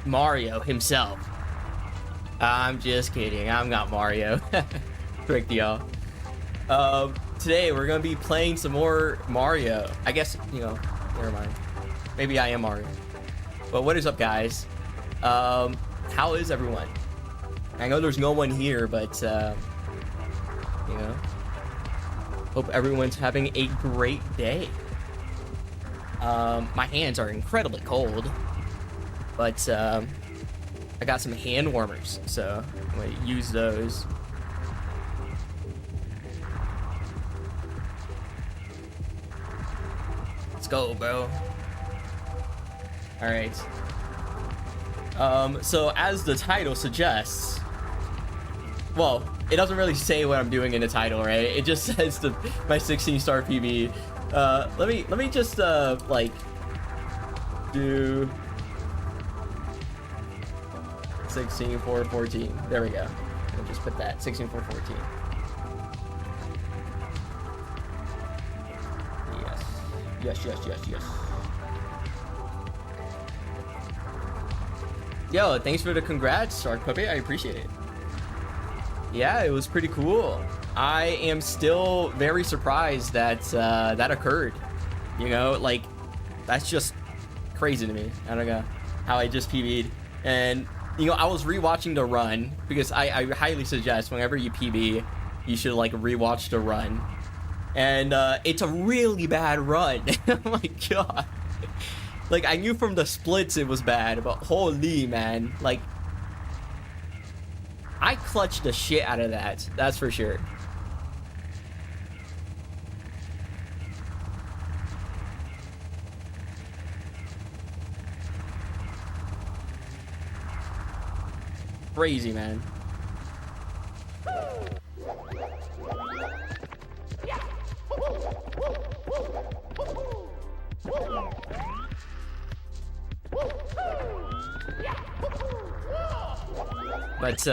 Mario himself. I'm just kidding. I'm not Mario. Tricked y'all. Today we're gonna be playing some more Mario. I guess, never mind. Maybe I am Mario. But what is up, guys? How is everyone? I know there's no one here, but hope everyone's having a great day. My hands are incredibly cold, but I got some hand warmers, so I'm gonna use those. Let's go, bro. All right. So as the title suggests, well, it doesn't really say what I'm doing in the title, right? It just says my 16-star PB. Let me just like do 16 4 14. There we go. I'll just put that 16 4 14. Yes. Yo, thanks for the congrats, Shark Puppet. I appreciate it. Yeah, it was pretty cool. I am still very surprised that that occurred. Like, that's just crazy to me. I don't know how I just PB'd. And, I was rewatching the run because I highly suggest whenever you PB, you should, like, rewatch the run. And it's a really bad run. Oh my god. Like, I knew from the splits it was bad, but holy man. Like, I clutched the shit out of that. That's for sure. Crazy, man. But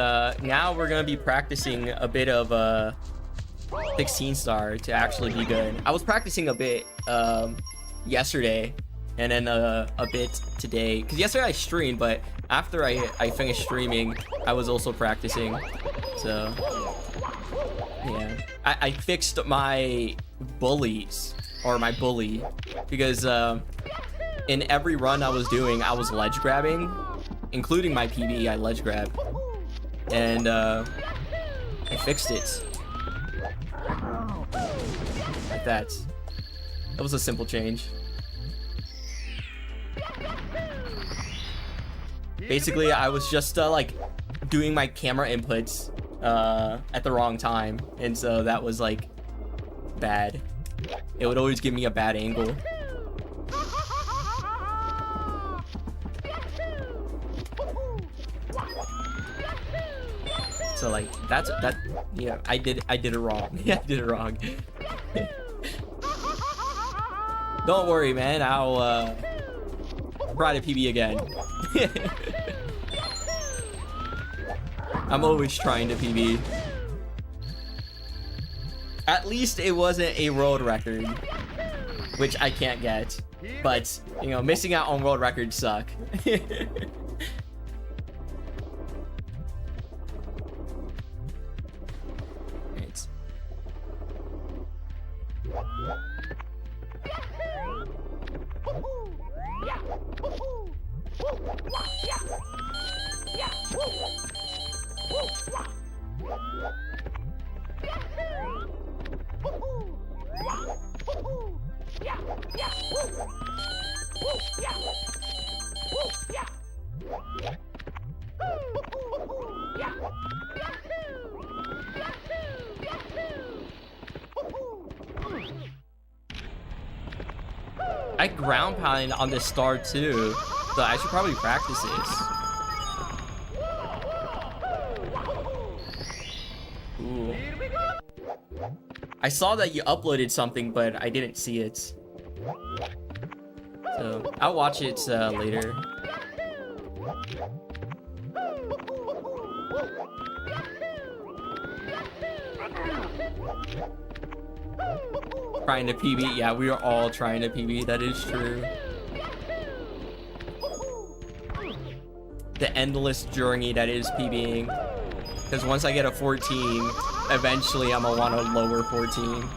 now we're gonna be practicing a bit of 16-star to actually be good. I was practicing a bit yesterday, and then a bit today. Because yesterday I streamed, but after I finished streaming, I was also practicing. So yeah, I fixed my bullies, or my bully, because in every run I was doing, I was ledge grabbing, including my PB. I ledge grab. And I fixed it like that. That was a simple change. Basically, I was just like doing my camera inputs at the wrong time, and so that was like bad. It would always give me a bad angle. So like that I did it wrong. Yeah, I did it wrong. Don't worry, man. I'll try to PB again. I'm always trying to PB. At least it wasn't a world record, which I can't get. But missing out on world records suck. I ground pounded on this star too, so I should probably practice this. Ooh. I saw that you uploaded something, but I didn't see it. So I'll watch it later. Trying to PB. Yeah, we are all trying to PB. That is true. the endless journey that is PBing. Because once I get a 14, eventually I'm gonna want a lower 14.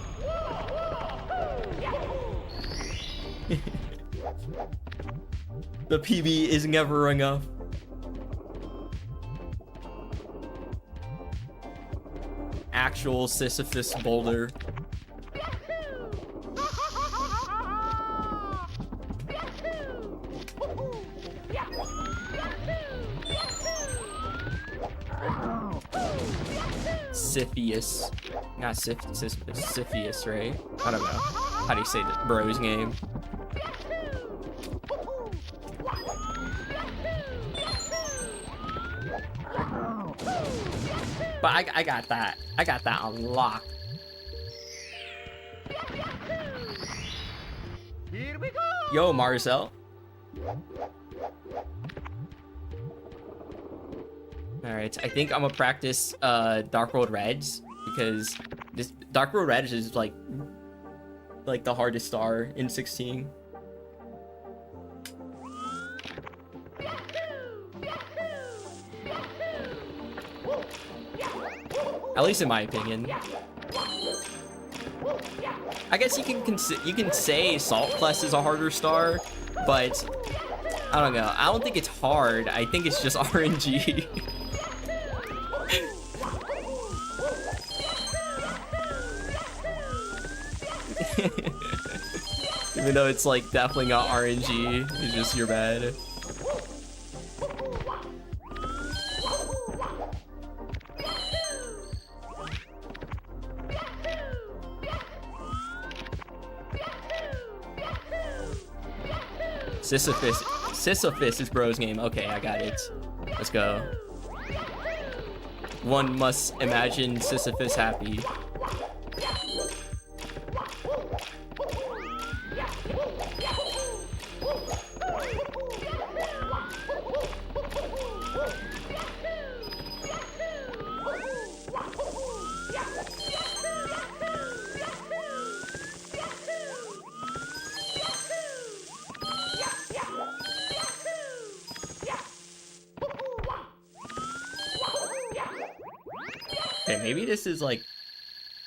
The PB is never enough. Actual Sisyphus boulder. Siphius. Not Sisyphus, Siphius, right? I don't know. How do you say the bro's name? But I got that. I got that on lock. Here we go. Yo, Marcel. Alright, I think I'm gonna practice Dark World Reds because this Dark World Reds is like the hardest star in 16. At least in my opinion. I guess you can say Salt Quest is a harder star, but I don't know. I don't think it's hard. I think it's just RNG. Even though it's like definitely not RNG, it's just you're bad. Sisyphus is bro's name. Okay, I got it. Let's go. One must imagine Sisyphus happy. Okay, maybe this is like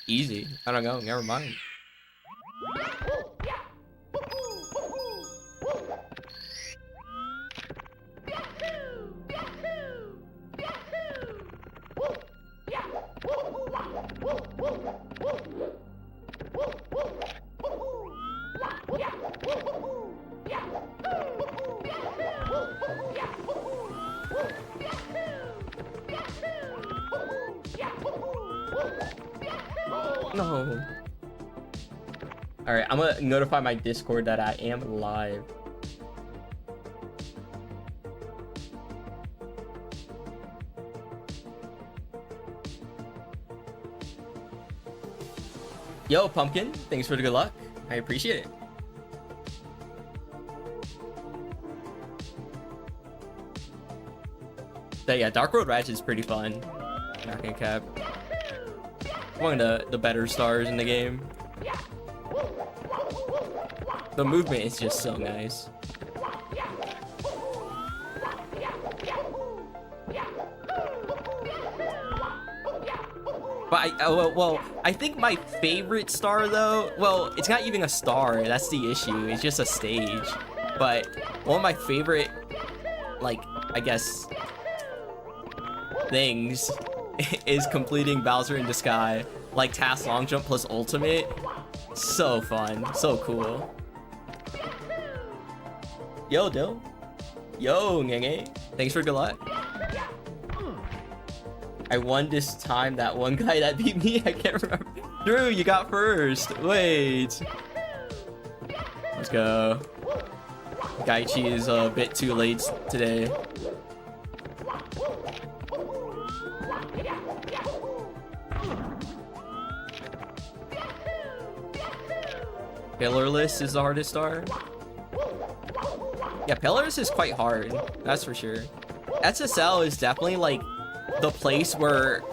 easy. I don't know. Never mind. No. Alright, I'm gonna notify my Discord that I am live. Yo, Pumpkin, thanks for the good luck. I appreciate it. But yeah, Dark Road Ratchet is pretty fun. Not gonna cap. One of the better stars in the game. The movement is just so nice. But I think my favorite star though, well, it's not even a star, that's the issue, it's just a stage. But one of my favorite, like, I guess, things is completing Bowser in the Sky, like Task Long Jump plus Ultimate. So fun, so cool. Yo, Dill. Yo, Ngenge. Thanks for good luck. I won this time, that one guy that beat me, I can't remember. Drew, you got first. Wait. Let's go. Gaichi is a bit too late today. Pillarless is the hardest star. Yeah, Pillarless is quite hard, that's for sure. SSL is definitely like the place where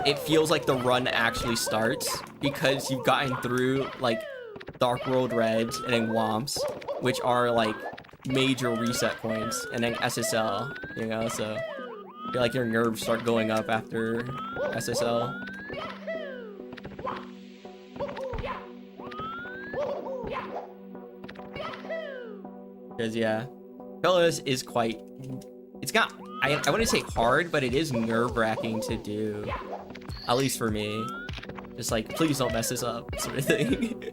it feels like the run actually starts, because you've gotten through like Dark World Reds and then Womps, which are like major reset points, and then SSL, you know, so I feel like your nerves start going up after SSL. Because, yeah, Fellas is quite, it's not, I wouldn't say hard, but it is nerve-wracking to do. At least for me. Just like, please don't mess this up, sort of thing.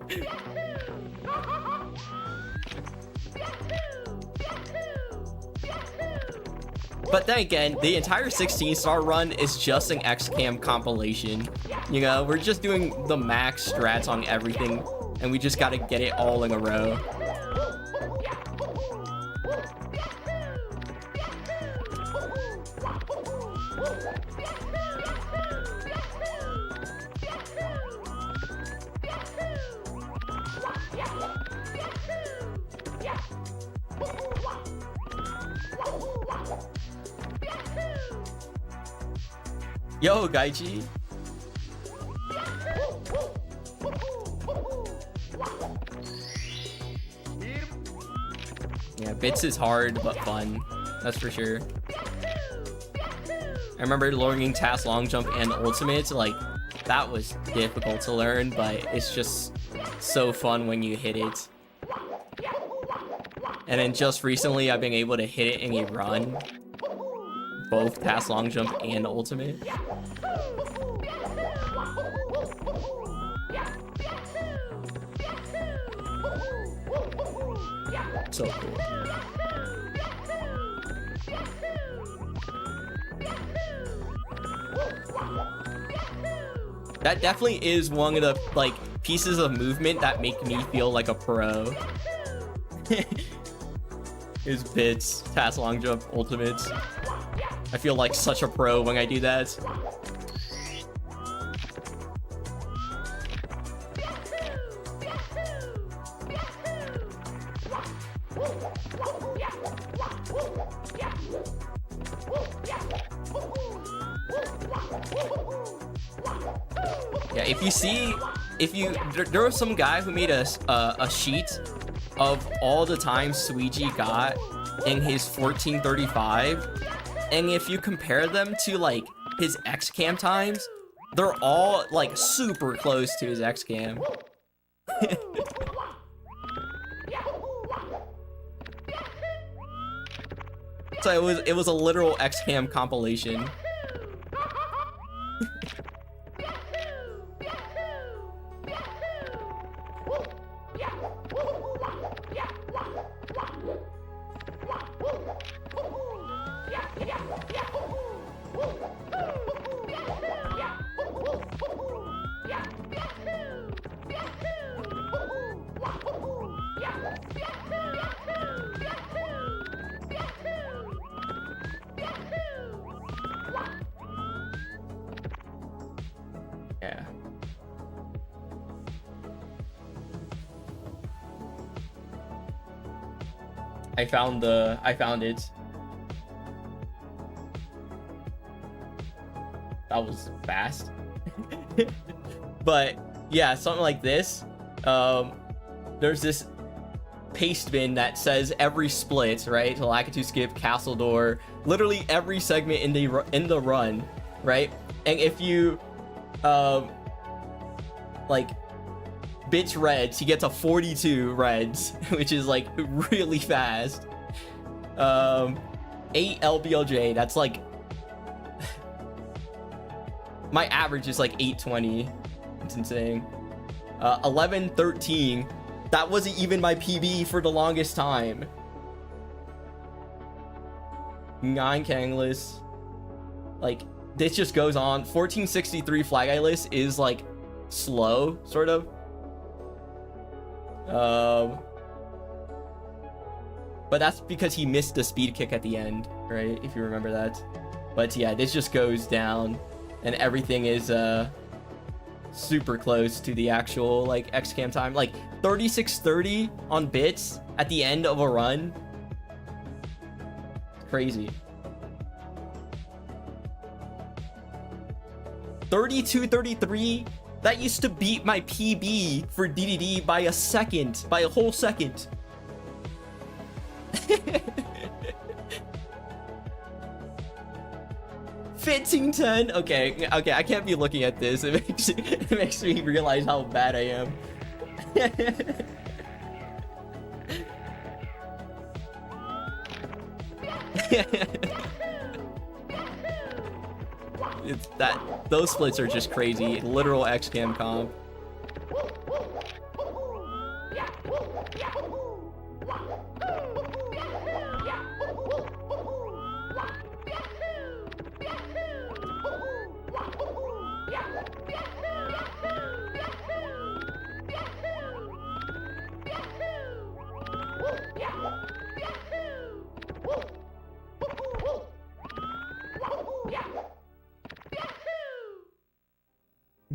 But then again, the entire 16-star run is just an XCAM compilation. You know, we're just doing the max strats on everything, and we just gotta get it all in a row. Yo, Gaiji. Yeah, Bits is hard, but fun. That's for sure. I remember learning Task Long Jump and Ultimate. Like, that was difficult to learn, but it's just so fun when you hit it. And then just recently, I've been able to hit it in a run. Both Task Long Jump and Ultimate. So cool. That definitely is one of the like pieces of movement that make me feel like a pro. Is Bits, Task Long Jump, Ultimates. I feel like such a pro when I do that. Yeah, there was some guy who made a sheet of all the times Suigi got in his 1435. And if you compare them to, like, his XCAM times, they're all, like, super close to his XCAM. So it was a literal XCAM compilation. Yeah. I found it. That was fast. But yeah, something like this. There's this paste bin that says every split, right? To Lakitu skip, castle door, literally every segment in the run, right? And if you like Bits reds, he gets a 42 reds, which is like really fast. 8 LBLJ, that's like my average is like 820. It's insane. 1113, that wasn't even my PB for the longest time. 9 Kangless, like this just goes on. 1463 Flag Eye List is like slow, sort of. But that's because he missed the speed kick at the end, right? If you remember that. But yeah, this just goes down, and everything is super close to the actual like XCAM time. Like 3630 on Bits at the end of a run. It's crazy. 3233. That used to beat my PB for DDD by a second, by a whole second. 1510. Okay, I can't be looking at this. It makes me realize how bad I am. It's that those splits are just crazy. Literal XCAM comp.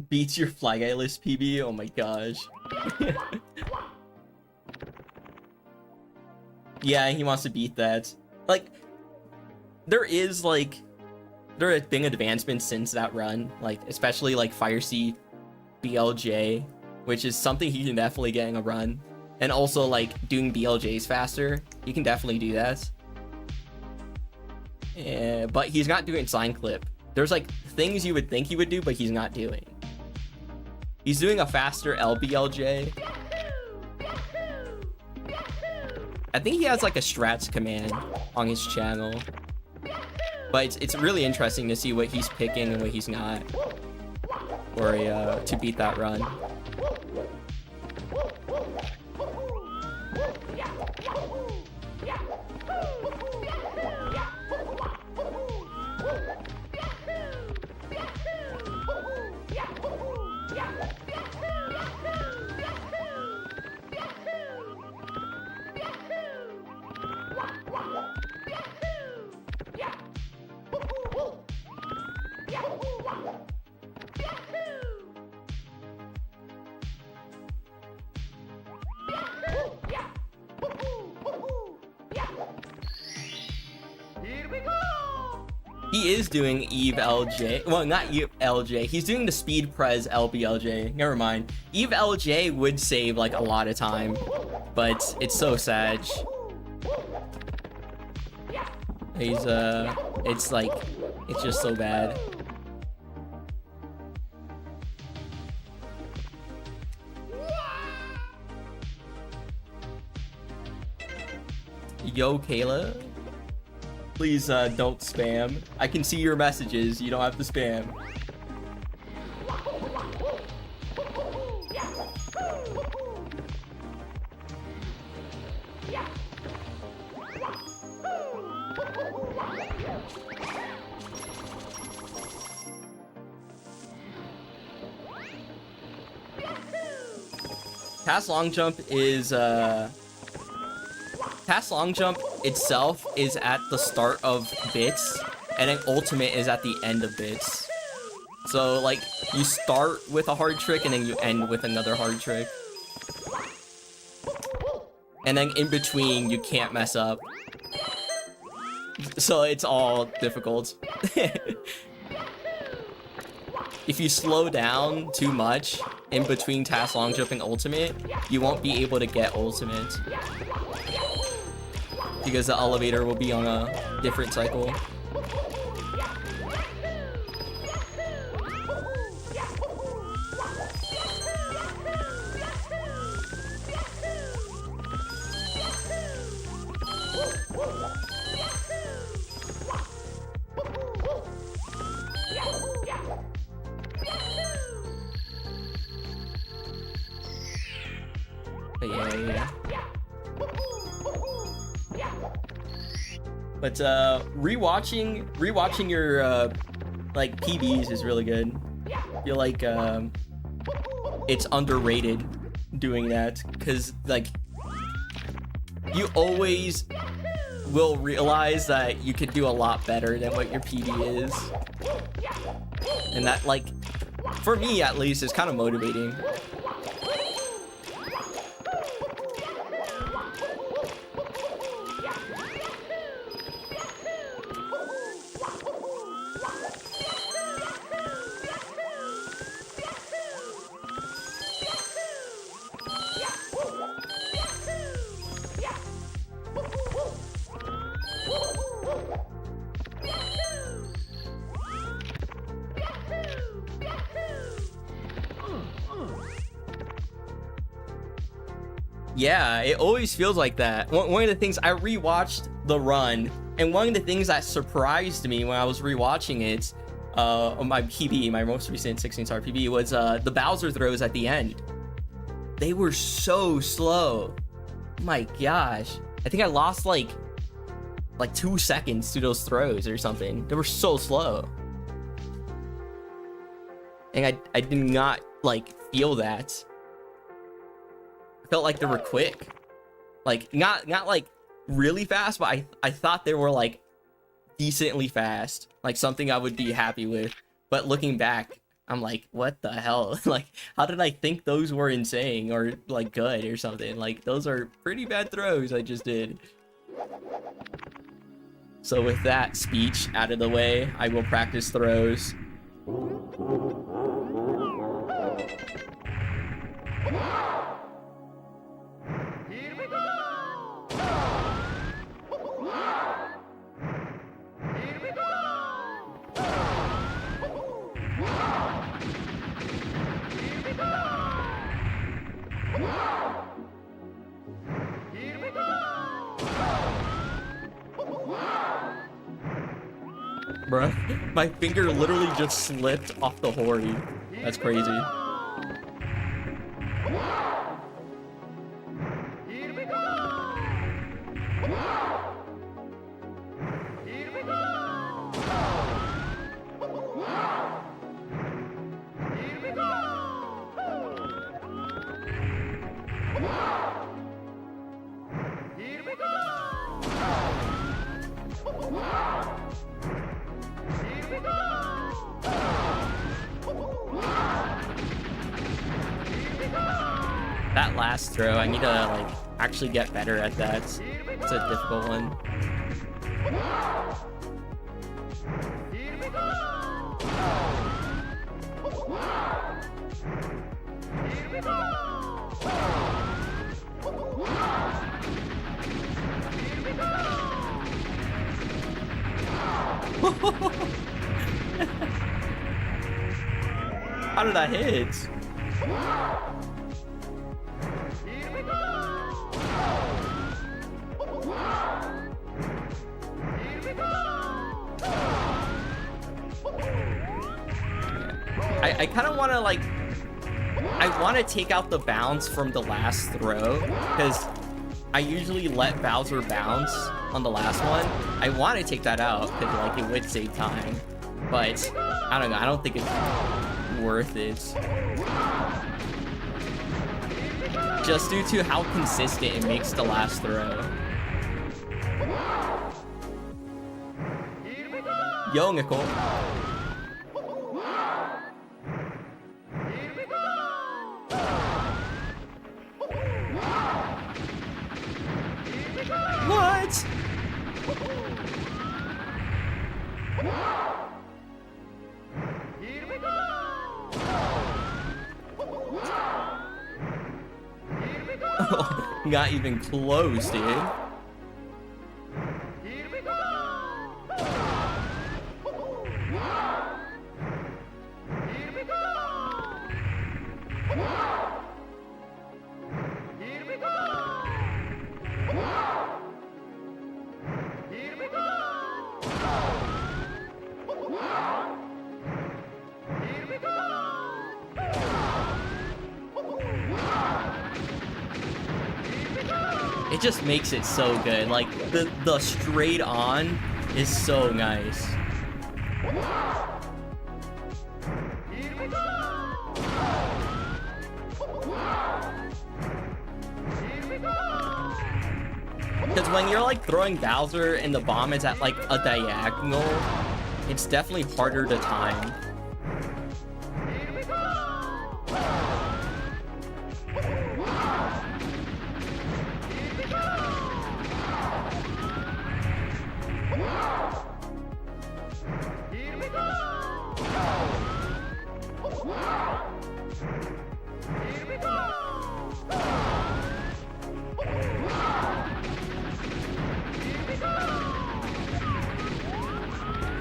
Beats your Fly Guy list PB? Oh my gosh. Yeah, he wants to beat that. Like, there have been advancements since that run, like, especially like Fire Sea BLJ, which is something he can definitely get in a run. And also, like, doing BLJs faster. He can definitely do that. But he's not doing Sign Clip. There's, like, things you would think he would do, but he's not doing. He's doing a faster LBLJ. I think he has, like, a strats command on his channel. But it's really interesting to see what he's picking and what he's not. Or to beat that run. He is doing Eve LJ. Well, not Eve LJ. He's doing the Speed Prez LBLJ. Never mind. Eve LJ would save like a lot of time, but it's so sad. He's it's like, it's just so bad. Yo, Kayla. Please don't spam. I can see your messages. You don't have to spam. Pass long jump is Pass long jump itself is at the start of bits, and then ultimate is at the end of bits. So like you start with a hard trick and then you end with another hard trick. And then in between you can't mess up. So it's all difficult. If you slow down too much in between task long jump and ultimate, you won't be able to get ultimate. Because the elevator will be on a different cycle. But yeah. But rewatching your like PBs is really good. I feel like it's underrated doing that, because like you always will realize that you could do a lot better than what your PB is, and that, like, for me at least, is kind of motivating. Yeah, it always feels like that. One of the things, I rewatched the run, and one of the things that surprised me when I was rewatching it, on my PB, my most recent 16-star PB, was the Bowser throws at the end. They were so slow. My gosh. I think I lost like 2 seconds to those throws or something. They were so slow. And I did not like feel that. I felt like they were quick. Like not like really fast, but I thought they were like decently fast. Like something I would be happy with. But looking back, I'm like, what the hell? Like, how did I think those were insane or like good or something? Like, those are pretty bad throws I just did. So with that speech out of the way, I will practice throws. Bruh, my finger literally just slipped off the hori. That's crazy. That last throw, I need to like actually get better at that. It's a difficult one. How did that hit? I kind of want to like, I want to take out the bounce from the last throw because I usually let Bowser bounce on the last one. I want to take that out because like it would save time, but I don't know. I don't think it's worth it. Just due to how consistent it makes the last throw. Yo, Nicole. What? Not even close, dude. It just makes it so good. Like the straight on is so nice. Because when you're like throwing Bowser and the bomb is at like a diagonal, it's definitely harder to time.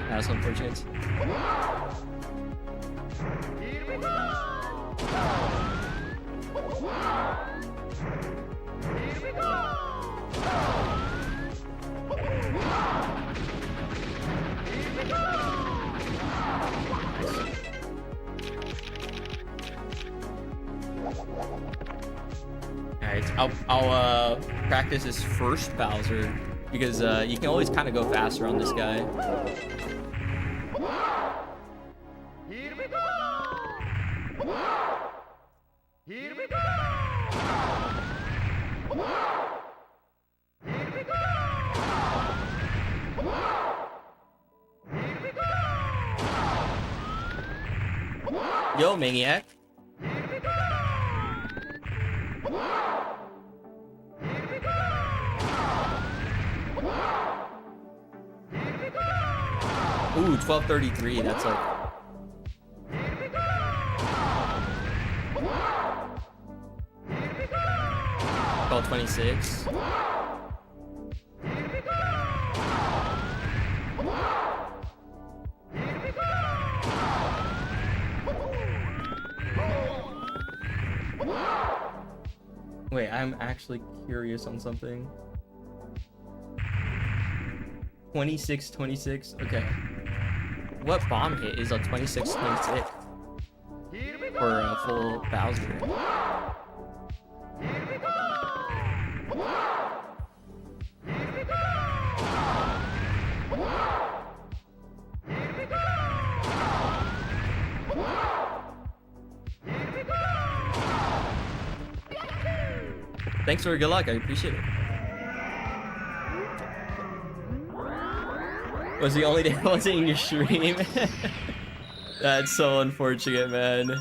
That's unfortunate. I'll practice his first Bowser because you can always kind of go faster on this guy. Here we go! Here we go! Here we go! Here we go! Yo, Maniac. Here we go! Here we go! Here we go! Ooh, 1233. That's like. Here we go! Here we go! 1226. Here we go! Here we go! Wait, I'm actually curious on something. 2626. Okay. What bomb hit is a 2626 Here we go! for a full Bowser? Here we go! Here we go! Here we go! Here we go! Thanks for good luck. I appreciate it. Was the only day I wasn't in your stream? That's so unfortunate, man.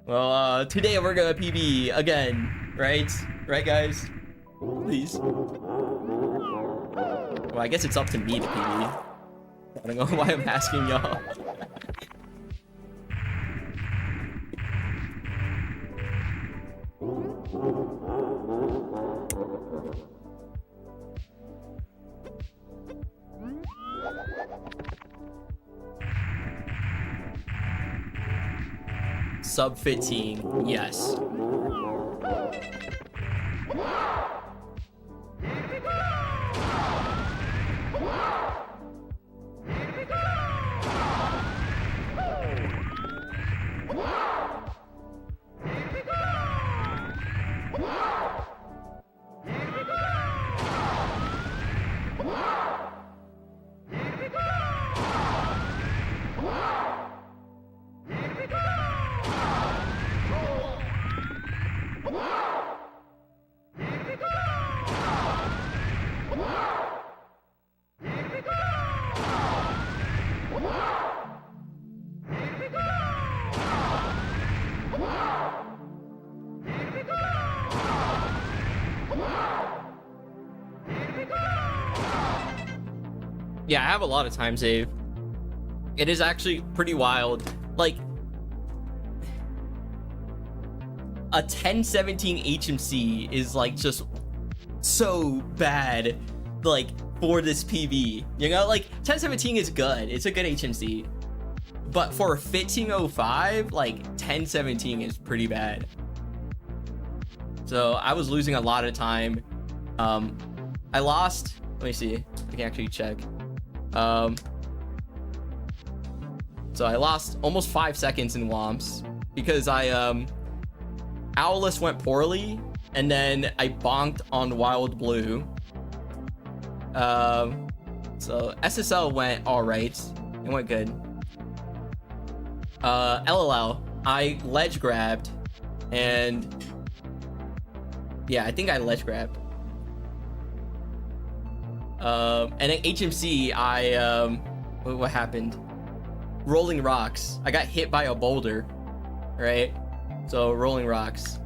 Well, today we're gonna PB again, right? Right, guys? Please. Well, I guess it's up to me to PB. I don't know why I'm asking y'all. Sub 15, yes. Yeah, I have a lot of time save. It is actually pretty wild. Like, a 1017 HMC is like just so bad, like, for this PB. You know, like 1017 is good. It's a good HMC. But for 1505, like 1017 is pretty bad. So I was losing a lot of time. I lost, let me see, I can actually check. So I lost almost 5 seconds in Womps because I Owless went poorly and then I bonked on Wild Blue. So SSL went alright. It went good. LLL, I ledge grabbed and yeah, I think I ledge grabbed. And at HMC, what happened? Rolling rocks. I got hit by a boulder, right? So rolling rocks.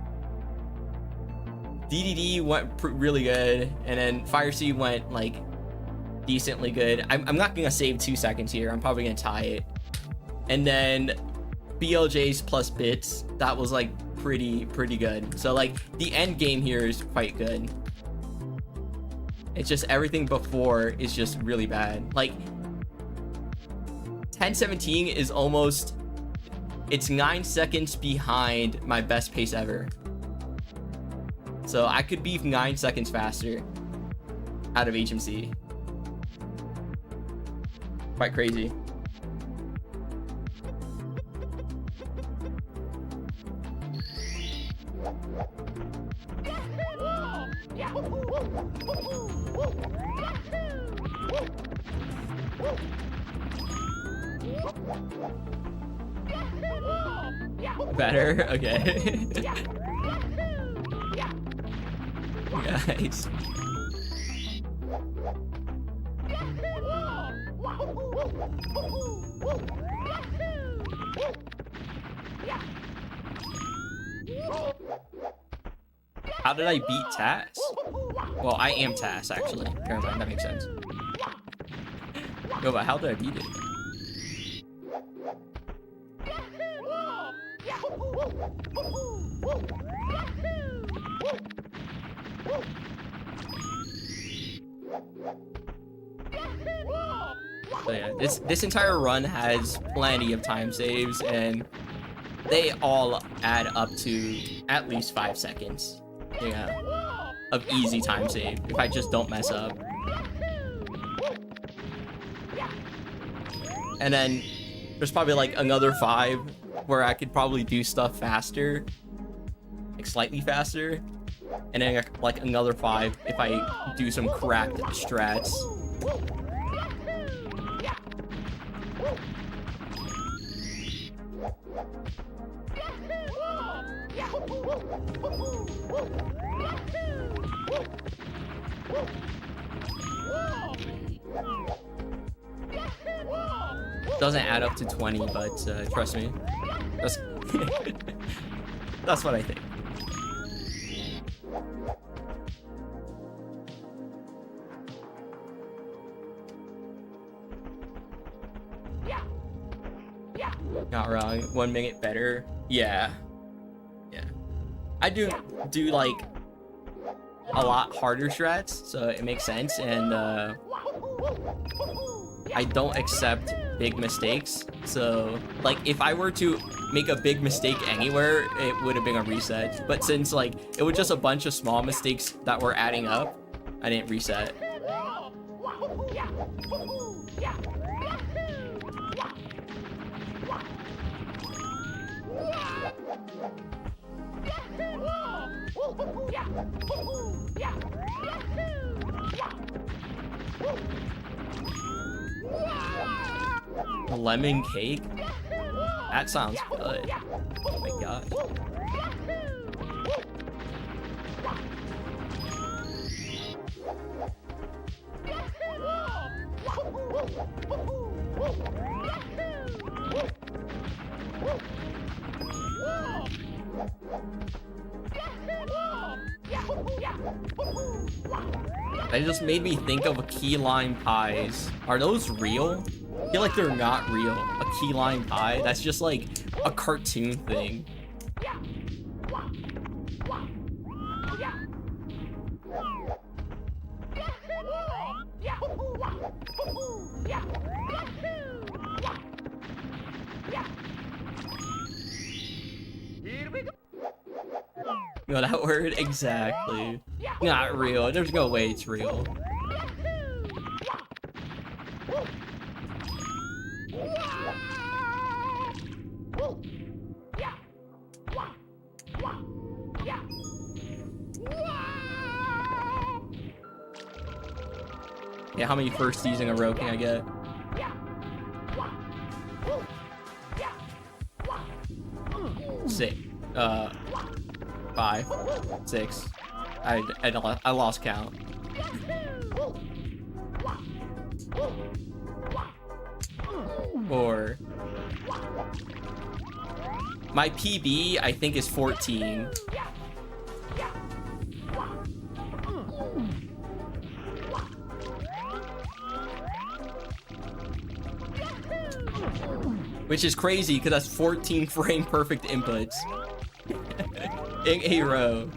DDD went really good, and then Fire Seed went like decently good. I'm not gonna save 2 seconds here. I'm probably gonna tie it. And then BLJ's plus bits. That was like pretty good. So like the end game here is quite good. It's just everything before is just really bad. Like 1017 is almost, it's 9 seconds behind my best pace ever. So I could be 9 seconds faster out of HMC. Quite crazy. Better? Okay. Nice. How did I beat Tass? Well, I am Tass, actually. Never mind, that makes sense. No, but how did I beat it? So yeah, this entire run has plenty of time saves, and they all add up to at least 5 seconds. Yeah, of easy time save if I just don't mess up. And then there's probably like another 5 where I could probably do stuff faster, like slightly faster, and then like another 5 if I do some cracked strats. Doesn't add up to 20, but trust me, that's that's what I think. Not wrong. 1 minute better. Yeah. I do like a lot harder strats, so it makes sense, and I don't accept big mistakes. So like if I were to make a big mistake anywhere, it would have been a reset. But since like it was just a bunch of small mistakes that were adding up, I didn't reset. Lemon cake? That sounds good. Oh my god. That just made me think of key lime pies. Are those real? I feel like they're not real. A key lime pie? That's just like a cartoon thing. You know that word? Exactly. Not real. There's no way it's real. Yeah, how many firsties in a row can I get? Six. 5, 6. I lost count. Or my PB I think is 14. Which is crazy because that's 14 frame perfect inputs in a row.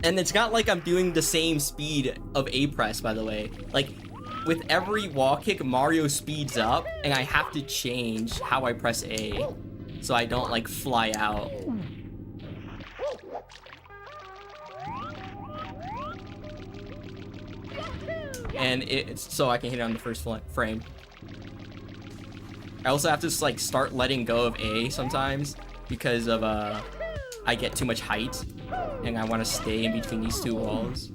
And it's not like I'm doing the same speed of A press, by the way. Like with every wall kick, Mario speeds up and I have to change how I press A so I don't like fly out. And it's so I can hit it on the first frame. I also have to just like start letting go of A sometimes because of I get too much height and I want to stay in between these two walls.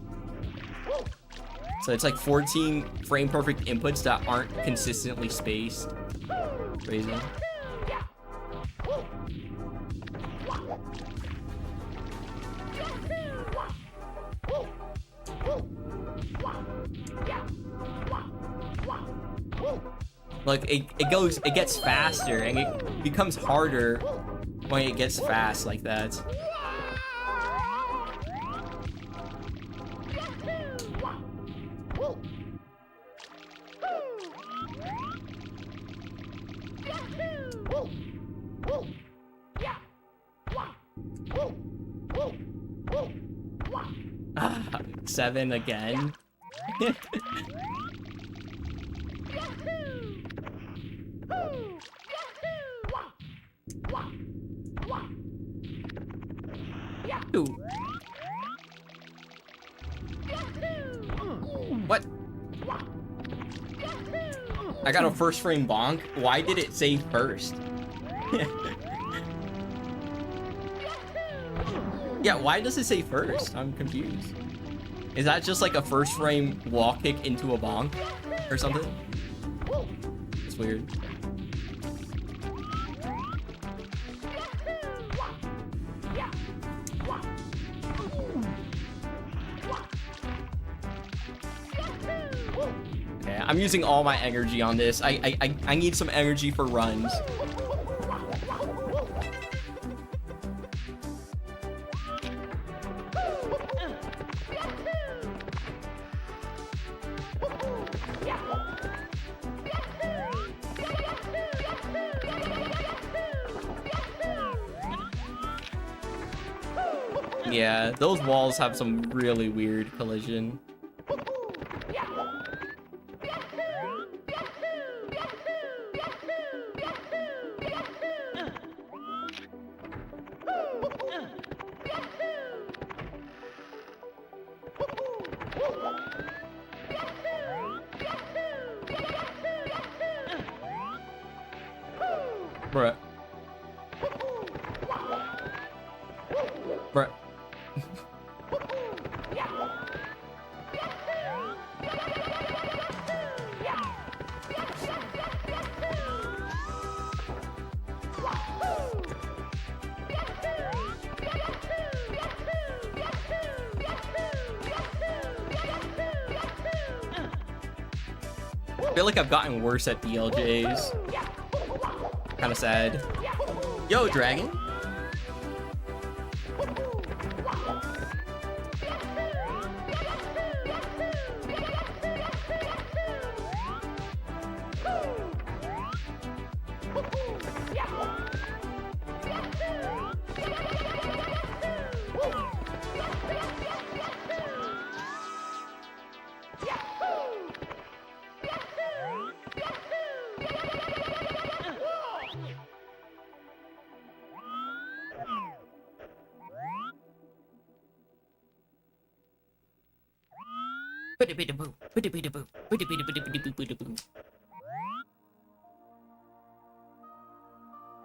So it's like 14 frame perfect inputs that aren't consistently spaced. Crazy. Like it gets faster and it becomes harder when it gets fast like that. Ah, 7 again. Ooh. What? I got a first frame bonk. Why did it say first? Yeah, why does it say first? I'm confused. Is that just like a first frame wall kick into a bonk or something? It's weird. Yeah, I'm using all my energy on this. I need some energy for runs. Yeah, those walls have some really weird collision. Bruh. Bruh. I feel like I've gotten worse at BLJs. Kind of sad. Yo, Dragon.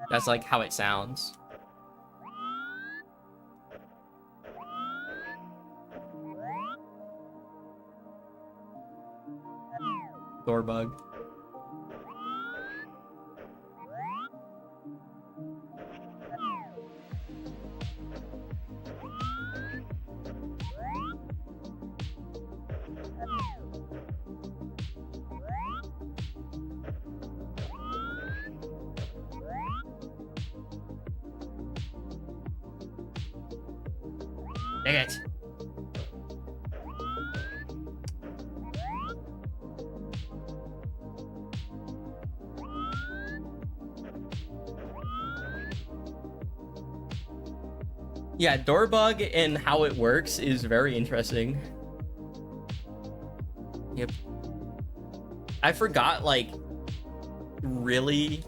That's like how it sounds. Door bug. Dang it. Yeah, door bug and how it works is very interesting. Yep. I forgot, like, really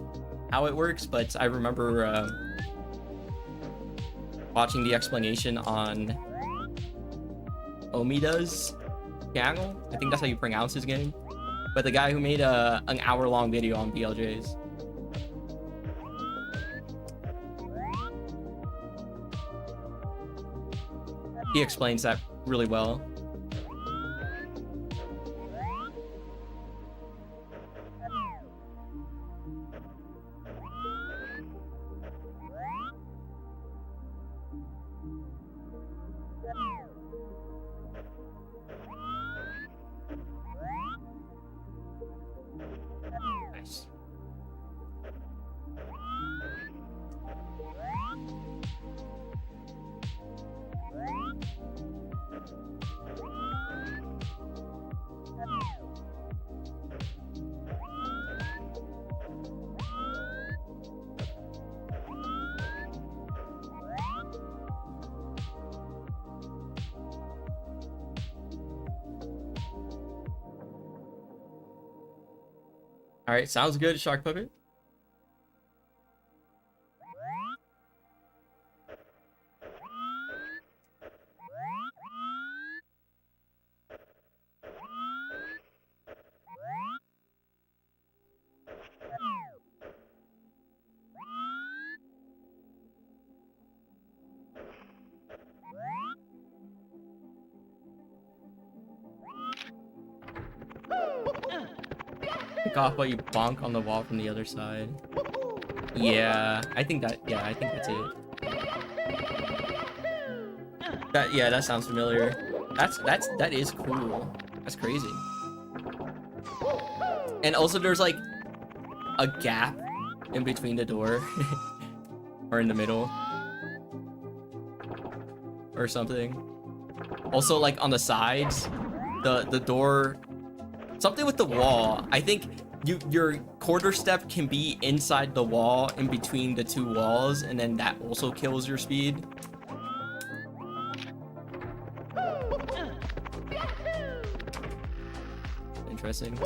how it works, but I remember watching the explanation on Omida's channel. I think that's how you pronounce his game. But the guy who made an hour-long video on BLJs. He explains that really well. Nice. All right, sounds good, Shark Puppet. Pick off while you bonk on the wall from the other side. Yeah, I think that's it. That sounds familiar. That is cool. That's crazy. And also there's like a gap in between the door or in the middle or something. Also like on the sides, the door, something with the wall. I think your quarter step can be inside the wall in between the two walls, and then that also kills your speed. Interesting.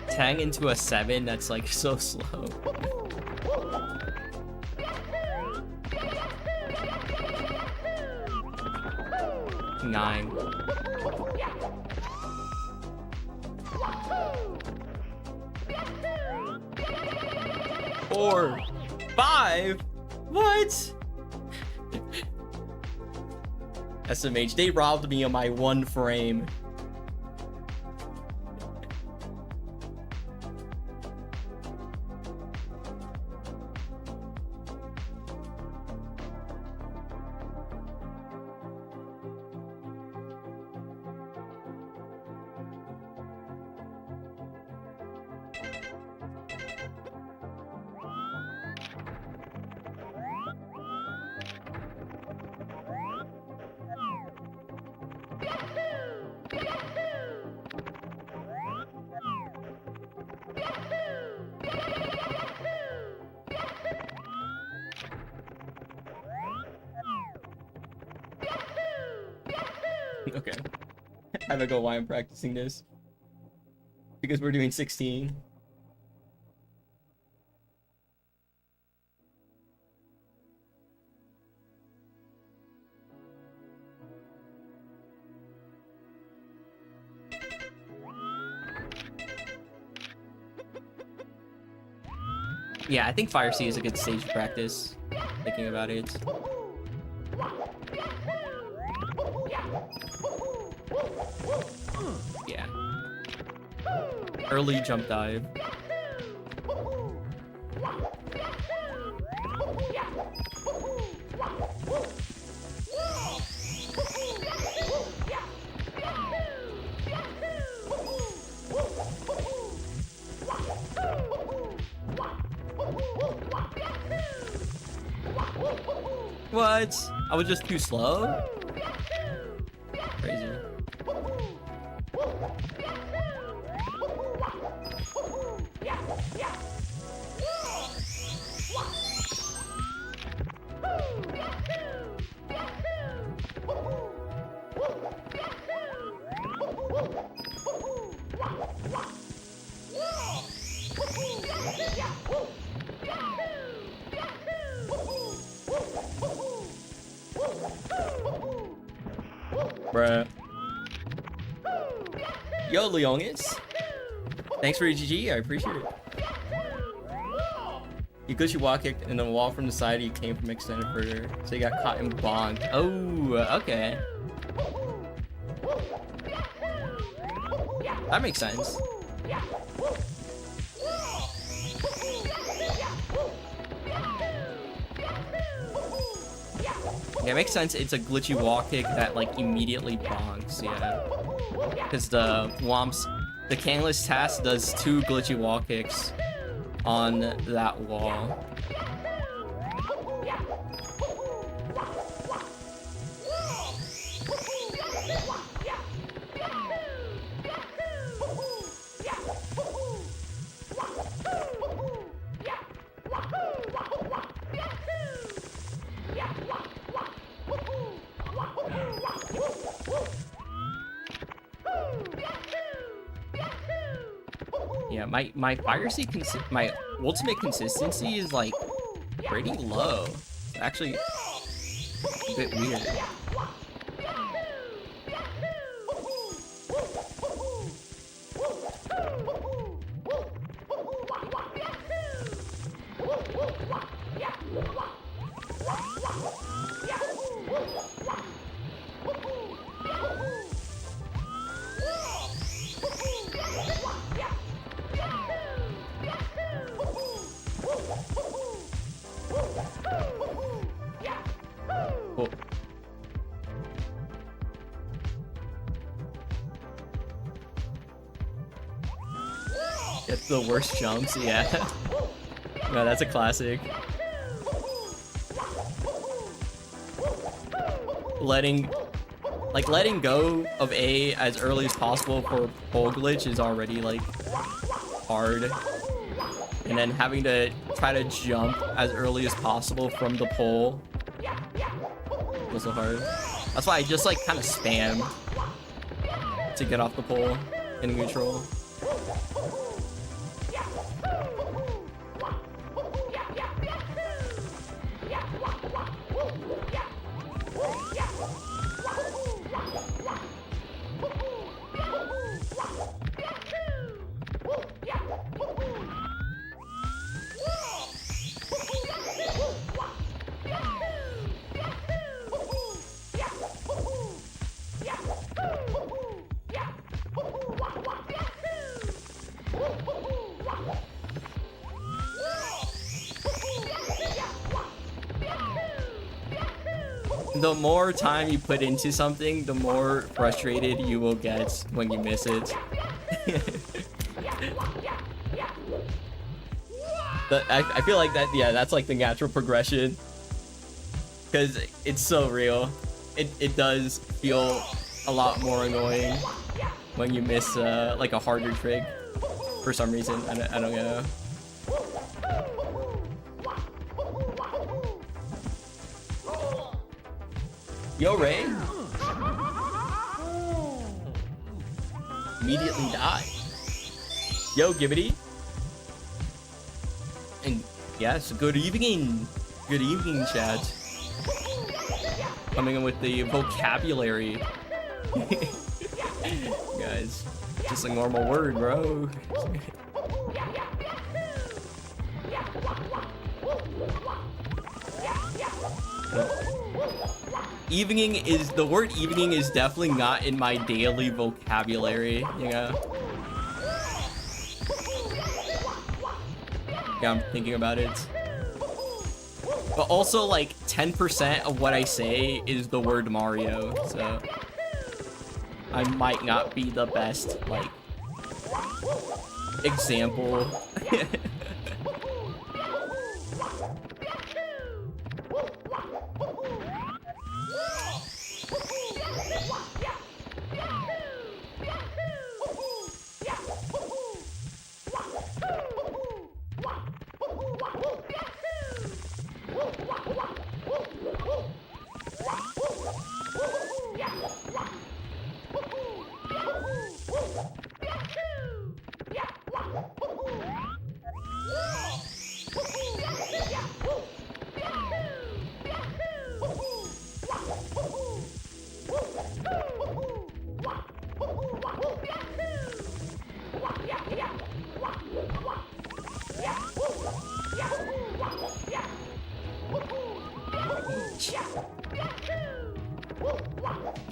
Tang into a 7, that's like so slow. 9. 4. 5. What? SMH, they robbed me on my 1 frame. Okay. I don't know why I'm practicing this. Because we're doing 16. Yeah, I think Fire Sea is a good stage to practice. Thinking about it. Yeah. Early jump dive. What? I was just too slow? Crazy. Bruh. Yo, Leongus. Thanks for EGG, I appreciate it. You glitchy wall kicked and the wall from the side you came from extended further, so you got caught and bonked. Oh, okay. That makes sense. Yeah, it makes sense. It's a glitchy wall kick that like immediately bonks, yeah. Because the canless task does 2 glitchy wall kicks on that wall. Yeah, my fire seed my ultimate consistency is like pretty low. It's actually a bit weird. Cool. It's the worst jumps, yeah. No, that's a classic. Letting go of A as early as possible for pole glitch is already like hard. And then having to try to jump as early as possible from the pole was so hard. That's why I just like kind of spam to get off the pole in neutral. The more time you put into something, the more frustrated you will get when you miss it. I feel like that, yeah, that's like the natural progression. Because it's so real. It does feel a lot more annoying when you miss like a harder trick for some reason. I don't know. Yo, Ray. Immediately die. Yo, Gibbity. And yes, good evening. Good evening, chat. Coming in with the vocabulary. Guys, just a normal word, bro. The word evening is definitely not in my daily vocabulary, you know? Yeah, I'm thinking about it. But also, like, 10% of what I say is the word Mario, so I might not be the best, like, example.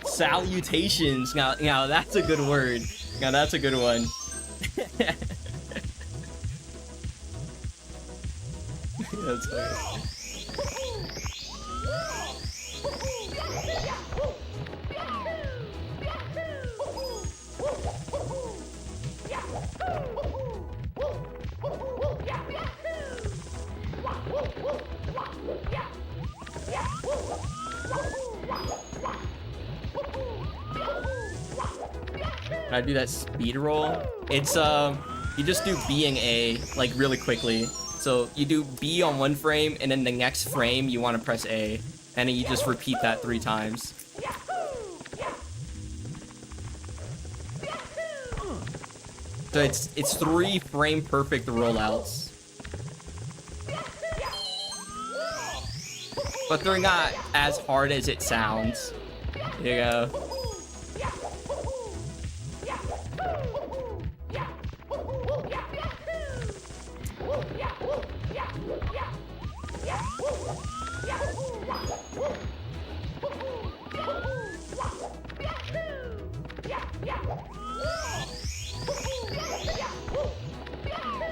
Salutations. Now that's a good word. Now that's a good one. That's funny. Can I do that speed roll? It's you just do B and A like really quickly. So you do B on one frame, and then the next frame you want to press A, and then you just repeat that 3 times. So it's 3 frame perfect rollouts. But they're not as hard as it sounds. There you go.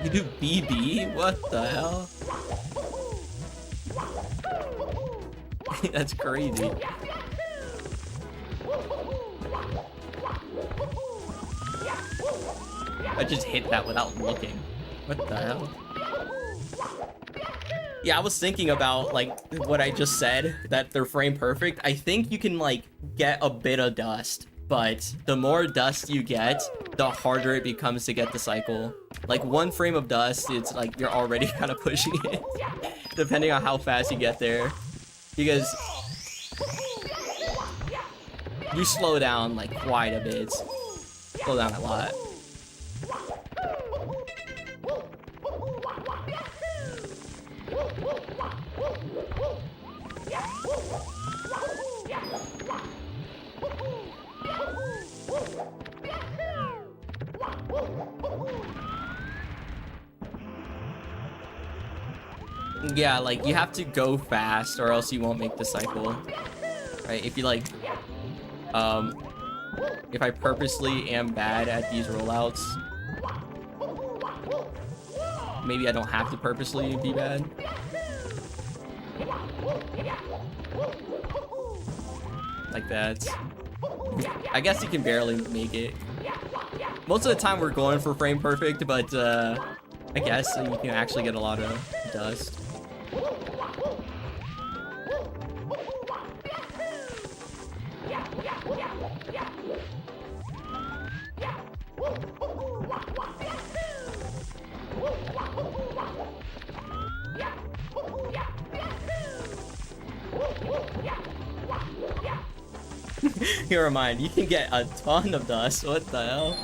You do BB? What the hell? That's crazy. I just hit that without looking. What the hell? Yeah, I was thinking about like what I just said, that they're frame perfect. I think you can like get a bit of dust, but the more dust you get, the harder it becomes to get the cycle. Like 1 frame of dust, it's like you're already kind of pushing it, depending on how fast you get there. Because you slow down like quite a bit. Slow down a lot. Yeah, like you have to go fast or else you won't make the cycle. Right? If you like if I purposely am bad at these rollouts, maybe I don't have to purposely be bad. Like that. I guess you can barely make it. Most of the time we're going for frame perfect, but I guess you can actually get a lot of dust. Never mind, you can get a ton of dust. What the hell?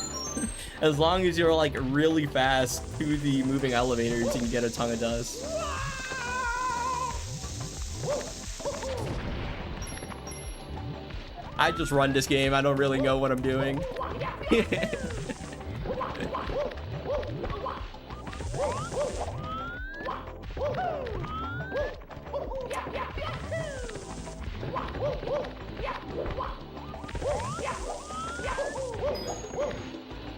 As long as you're like really fast through the moving elevators, you can get a ton of dust. I just run this game. I don't really know what I'm doing.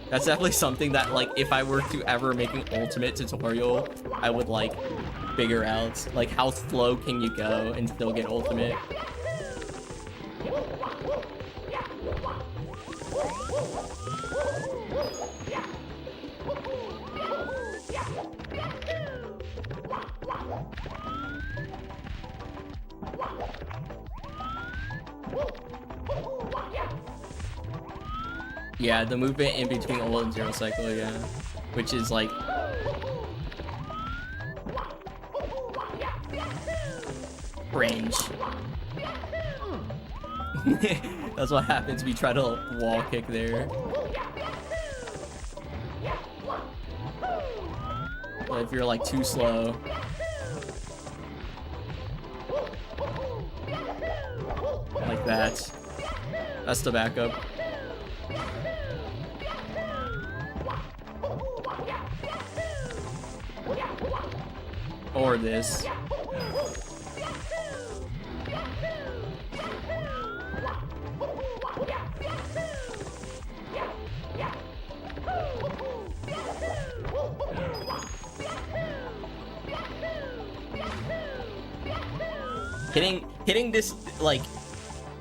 That's definitely something that, like, if I were to ever make an ultimate tutorial, I would, like, figure out. Like, how slow can you go and still get ultimate? Yeah, the movement in between ult and zero cycle, yeah. Which is like... range. That's what happens if you try to wall kick there. But if you're like too slow... like that. That's the backup. Or this. Hitting this, like,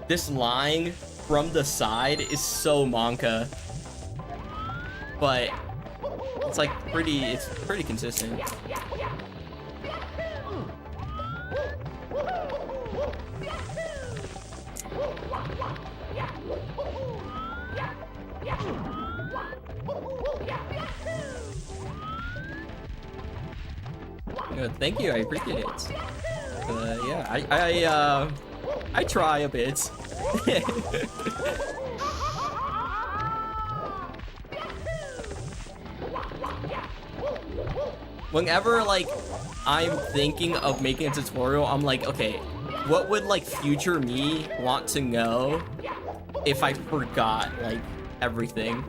this line from the side is so Monka. But it's like it's pretty consistent. Thank you, I appreciate it. Yeah, I try a bit. Whenever like I'm thinking of making a tutorial, I'm like, okay, what would like future me want to know if I forgot like everything?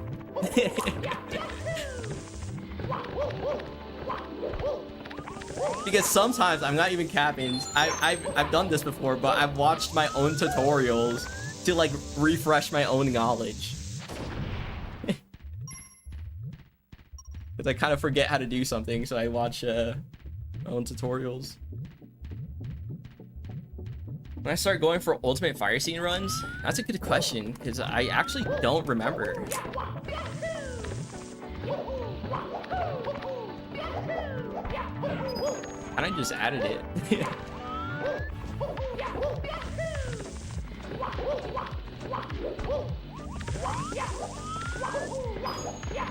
Because sometimes, I'm not even capping, I've done this before, but I've watched my own tutorials to like refresh my own knowledge. Because I kind of forget how to do something, so I watch my own tutorials. When I start going for ultimate fire scene runs, that's a good question, because I actually don't remember. And I just added it.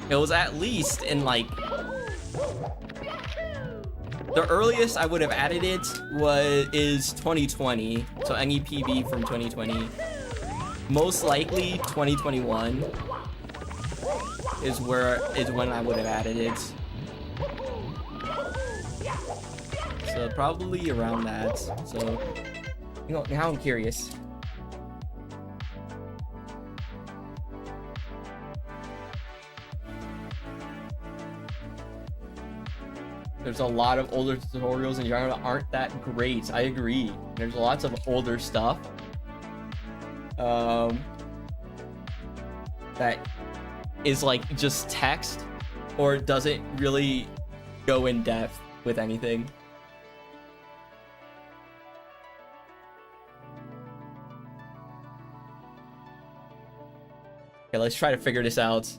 It was at least in like the earliest I would have added it is 2020, so any PB from 2020. Most likely 2021 is when I would have added it. So probably around that. So you know, now I'm curious. There's a lot of older tutorials in general that aren't that great. I agree. There's lots of older stuff that is like just text or doesn't really go in depth with anything. Okay, let's try to figure this out.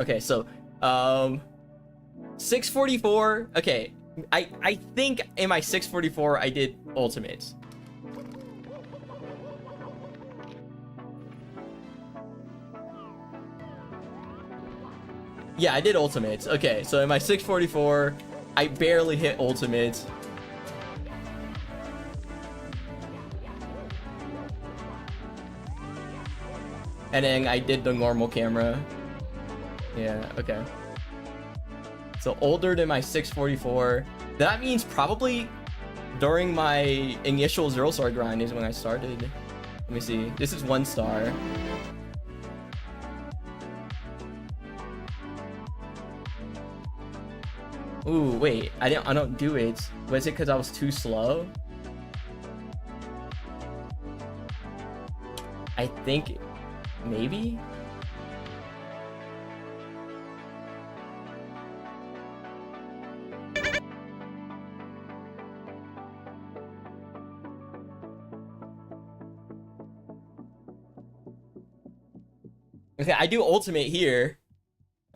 Okay, so 644. Okay, I think in my 644 I did ultimate. Yeah, I did ultimate. Okay, so in my 644 I barely hit ultimate. And then I did the normal camera. Yeah, okay. So older than my 644. That means probably during my initial 0-star grind is when I started. Let me see. This is 1 star. Ooh, wait. I don't do it. Was it because I was too slow? I think maybe. Okay, I do ultimate here.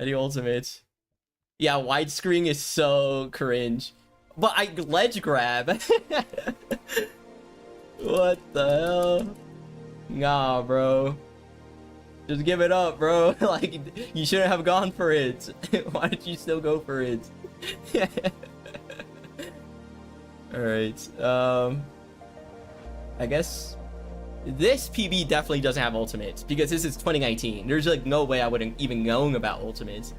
I do ultimate. Yeah, widescreen is so cringe. But I ledge grab. What the hell? Nah, bro. Just give it up, bro. Like, you shouldn't have gone for it. Why did you still go for it? Alright, I guess this PB definitely doesn't have ultimates because this is 2019. There's like no way I would have even known about ultimates.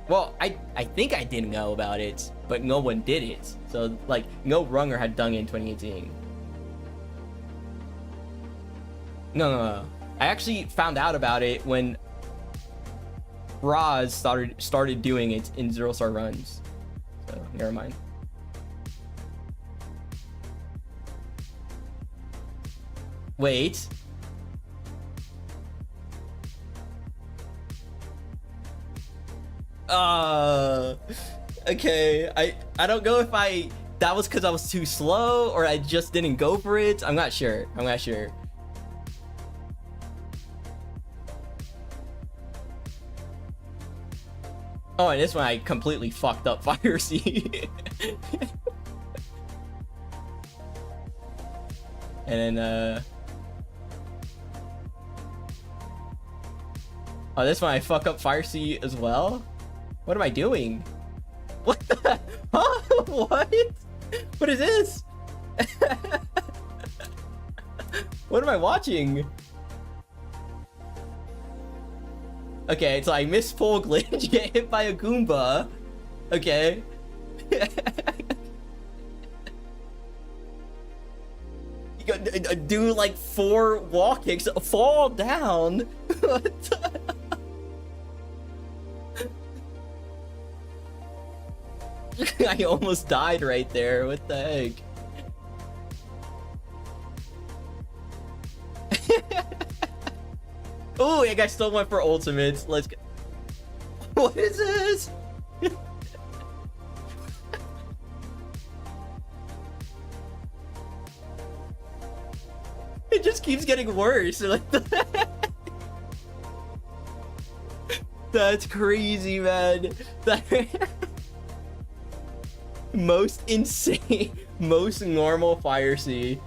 Well, I think I didn't know about it, but no one did it. So like no runner had done it in 2018. No. I actually found out about it when Roz started doing it in 0-star runs. So never mind. Wait. Okay. I don't know if that was because I was too slow or I just didn't go for it. I'm not sure. Oh, and this one I completely fucked up Fire Sea. And then Oh, this one I fuck up Fire Sea as well? What am I doing? What the? Huh? What? What is this? What am I watching? Okay, so I miss pole glitch, get hit by a Goomba. Okay. You gotta do like 4 wall kicks, fall down. What the? I almost died right there. What the heck? Oh, I got still went for ultimates. Let's go. What is this? It just keeps getting worse. What the heck? That's crazy, man. Most insane, most normal Fire Sea.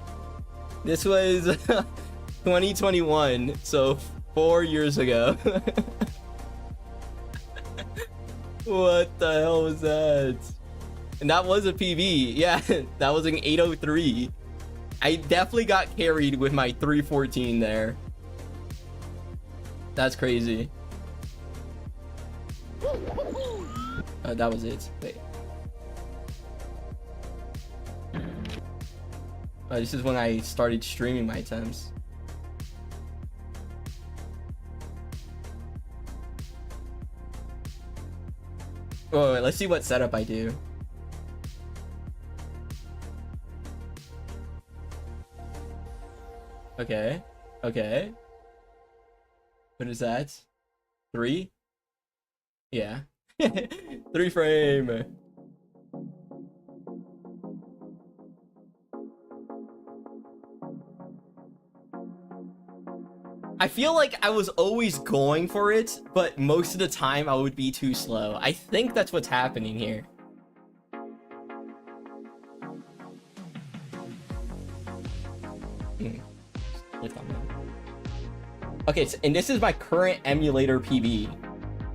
This was 2021, so 4 years ago. What the hell was that? And that was a PB. Yeah, that was an 803. I definitely got carried with my 314 there. That's crazy. Oh, that was it. Wait. Oh, this is when I started streaming my attempts. Oh, wait, let's see what setup I do. Okay. Okay. What is that? 3? Yeah. 3 frame. I feel like I was always going for it, but most of the time I would be too slow. I think that's what's happening here. Click on that. Okay, so, and this is my current emulator PB,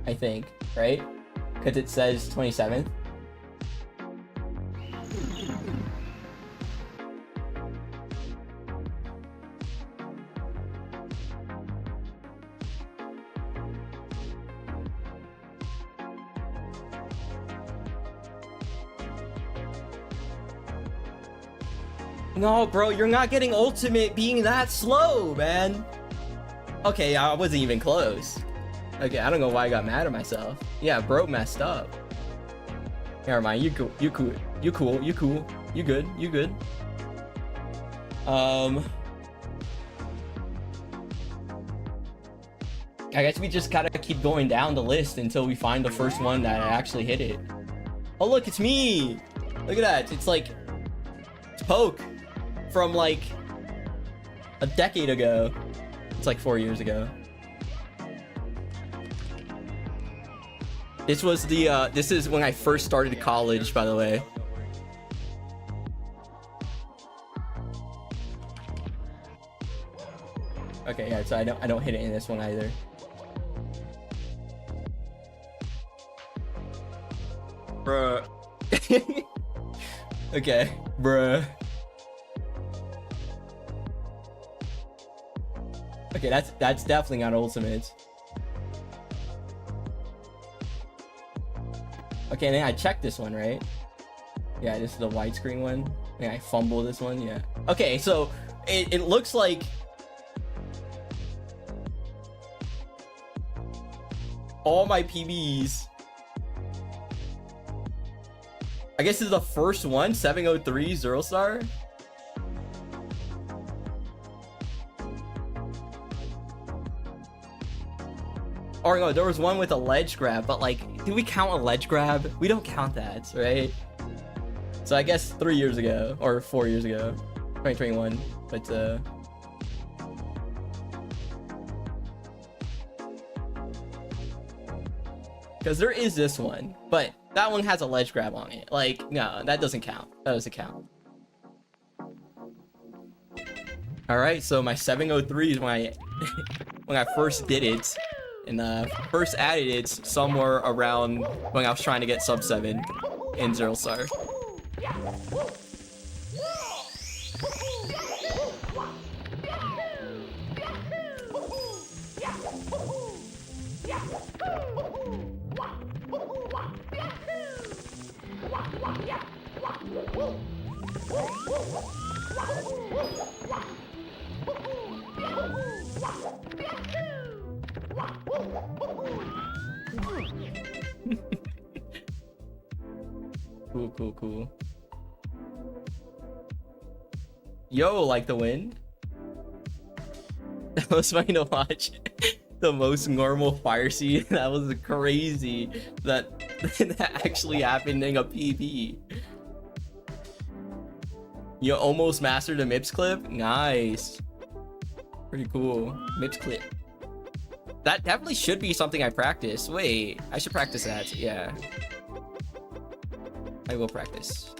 I think, right? Because it says 27th. No, bro, you're not getting ultimate being that slow, man. Okay, I wasn't even close. Okay, I don't know why I got mad at myself. Yeah, bro messed up. Never mind, you cool, you cool, you cool, you cool, you good, you good. I guess we just gotta keep going down the list until we find the first one that actually hit it. Oh look, it's me! Look at that, it's like, it's Poke from like a decade ago. It's like 4 years ago. This was the this is when I first started college, by the way. Okay, yeah, so I don't hit it in this one either. Bruh. Okay, bruh. Okay, that's definitely not ultimate. Okay, and then I checked this one, right? Yeah, this is the widescreen one. And I fumble this one, yeah. Okay, so it looks like all my PBs. I guess this is the first one, 703 Zero Star. Or no, there was one with a ledge grab, but like, do we count a ledge grab? We don't count that, right? So I guess 3 years ago, or 4 years ago, 2021, but because there is this one, but that one has a ledge grab on it. Like, no, that doesn't count. That doesn't count. All right, so my 703 is when I when I first did it. And first added it somewhere around when I was trying to get sub 7 in Zero Star. Cool. Yo, like the wind? That was funny to watch. The most normal fire scene. That was crazy. That actually happened in a PB. You almost mastered a MIPS clip? Nice. Pretty cool. MIPS clip. That definitely should be something I practice. Wait, I should practice that. Yeah. I will practice.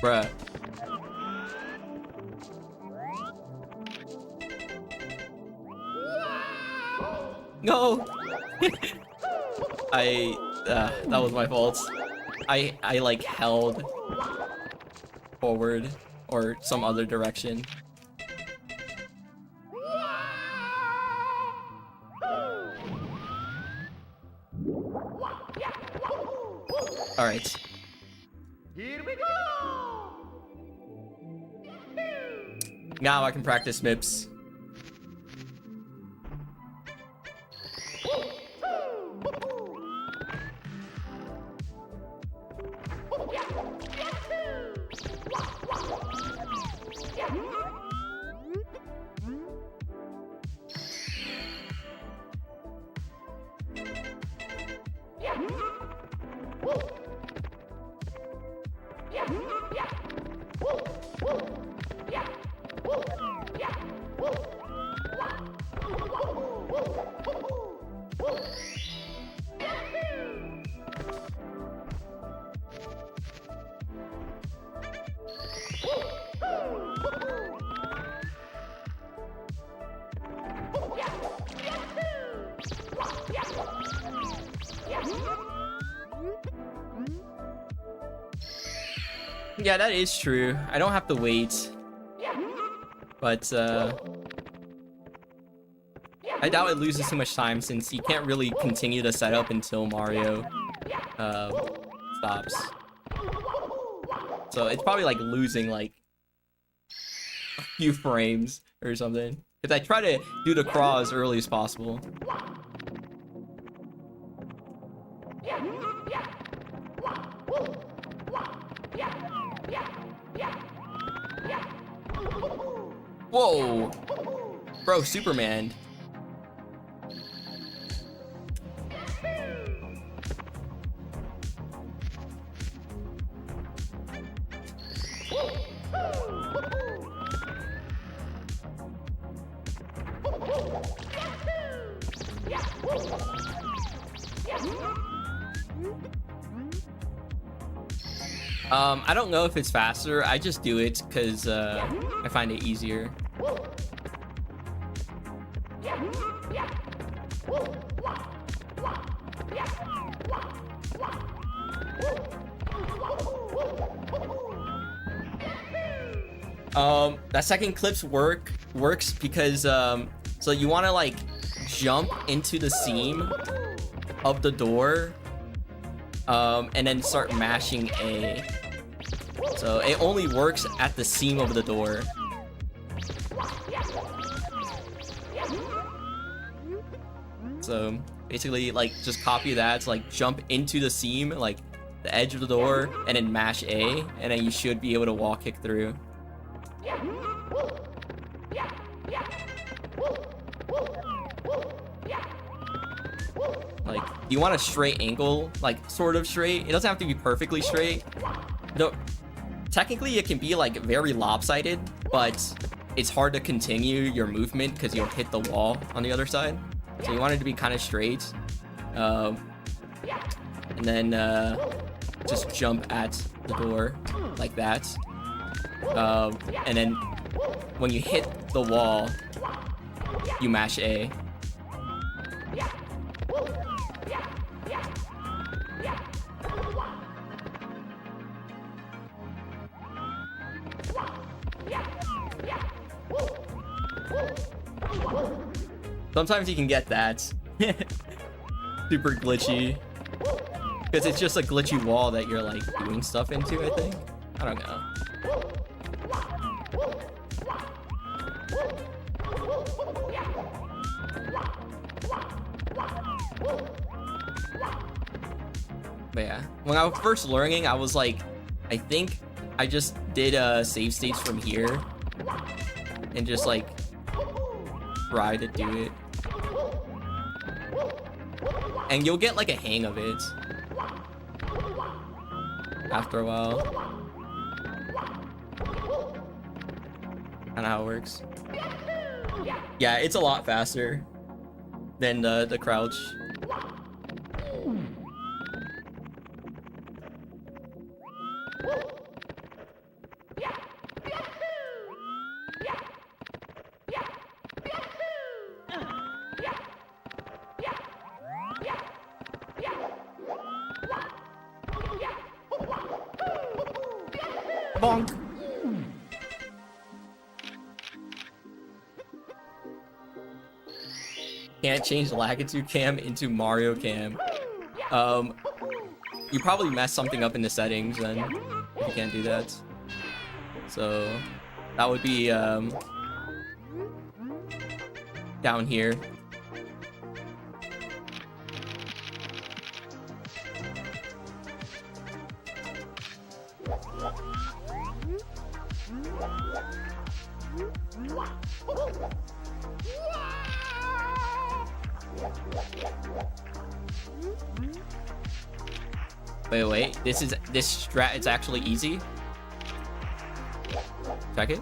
Bruh. No. That was my fault. I like held forward or some other direction. All right. Here we go! Now I can practice MIPS. Yeah, that is true. I don't have to wait. But, I doubt it loses too much time since you can't really continue the setup until Mario, stops. So it's probably like losing like a few frames or something. Because I try to do the crawl as early as possible. Whoa! Bro, Superman. I don't know if it's faster. I just do it because I find it easier. That second clips works because so you want to like jump into the seam of the door and then start mashing A. So it only works at the seam of the door. So basically like just copy that, so, like jump into the seam, like the edge of the door, and then mash A, and then you should be able to wall kick through. Like, you want a straight angle, like sort of straight. It doesn't have to be perfectly straight. No, technically it can be like very lopsided, but it's hard to continue your movement because you'll hit the wall on the other side. So you want it to be kind of straight. And then just jump at the door like that. And then when you hit the wall, you mash A. Sometimes you can get that. Super glitchy. Because it's just a glitchy wall that you're like doing stuff into, I think. I don't know. But yeah, when I was first learning, I was like, I think I just did save states from here and just like try to do it. And you'll get like a hang of it after a while. Kind of how it works. Yeah, it's a lot faster than the crouch. Bonk. Can't change Lakitu Cam into Mario Cam. You probably messed something up in the settings then if you can't do that. So that would be down here. Wait, this strat, it's actually easy. Check it.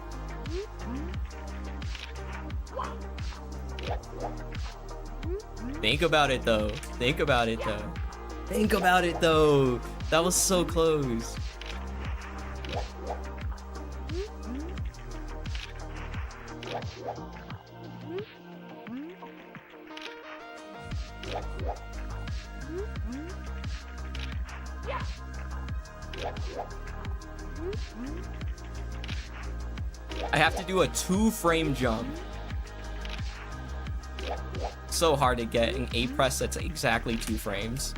Think about it though. Think about it though. Think about it though. That was so close. I have to do a 2-frame jump. So hard to get an A press that's exactly 2 frames.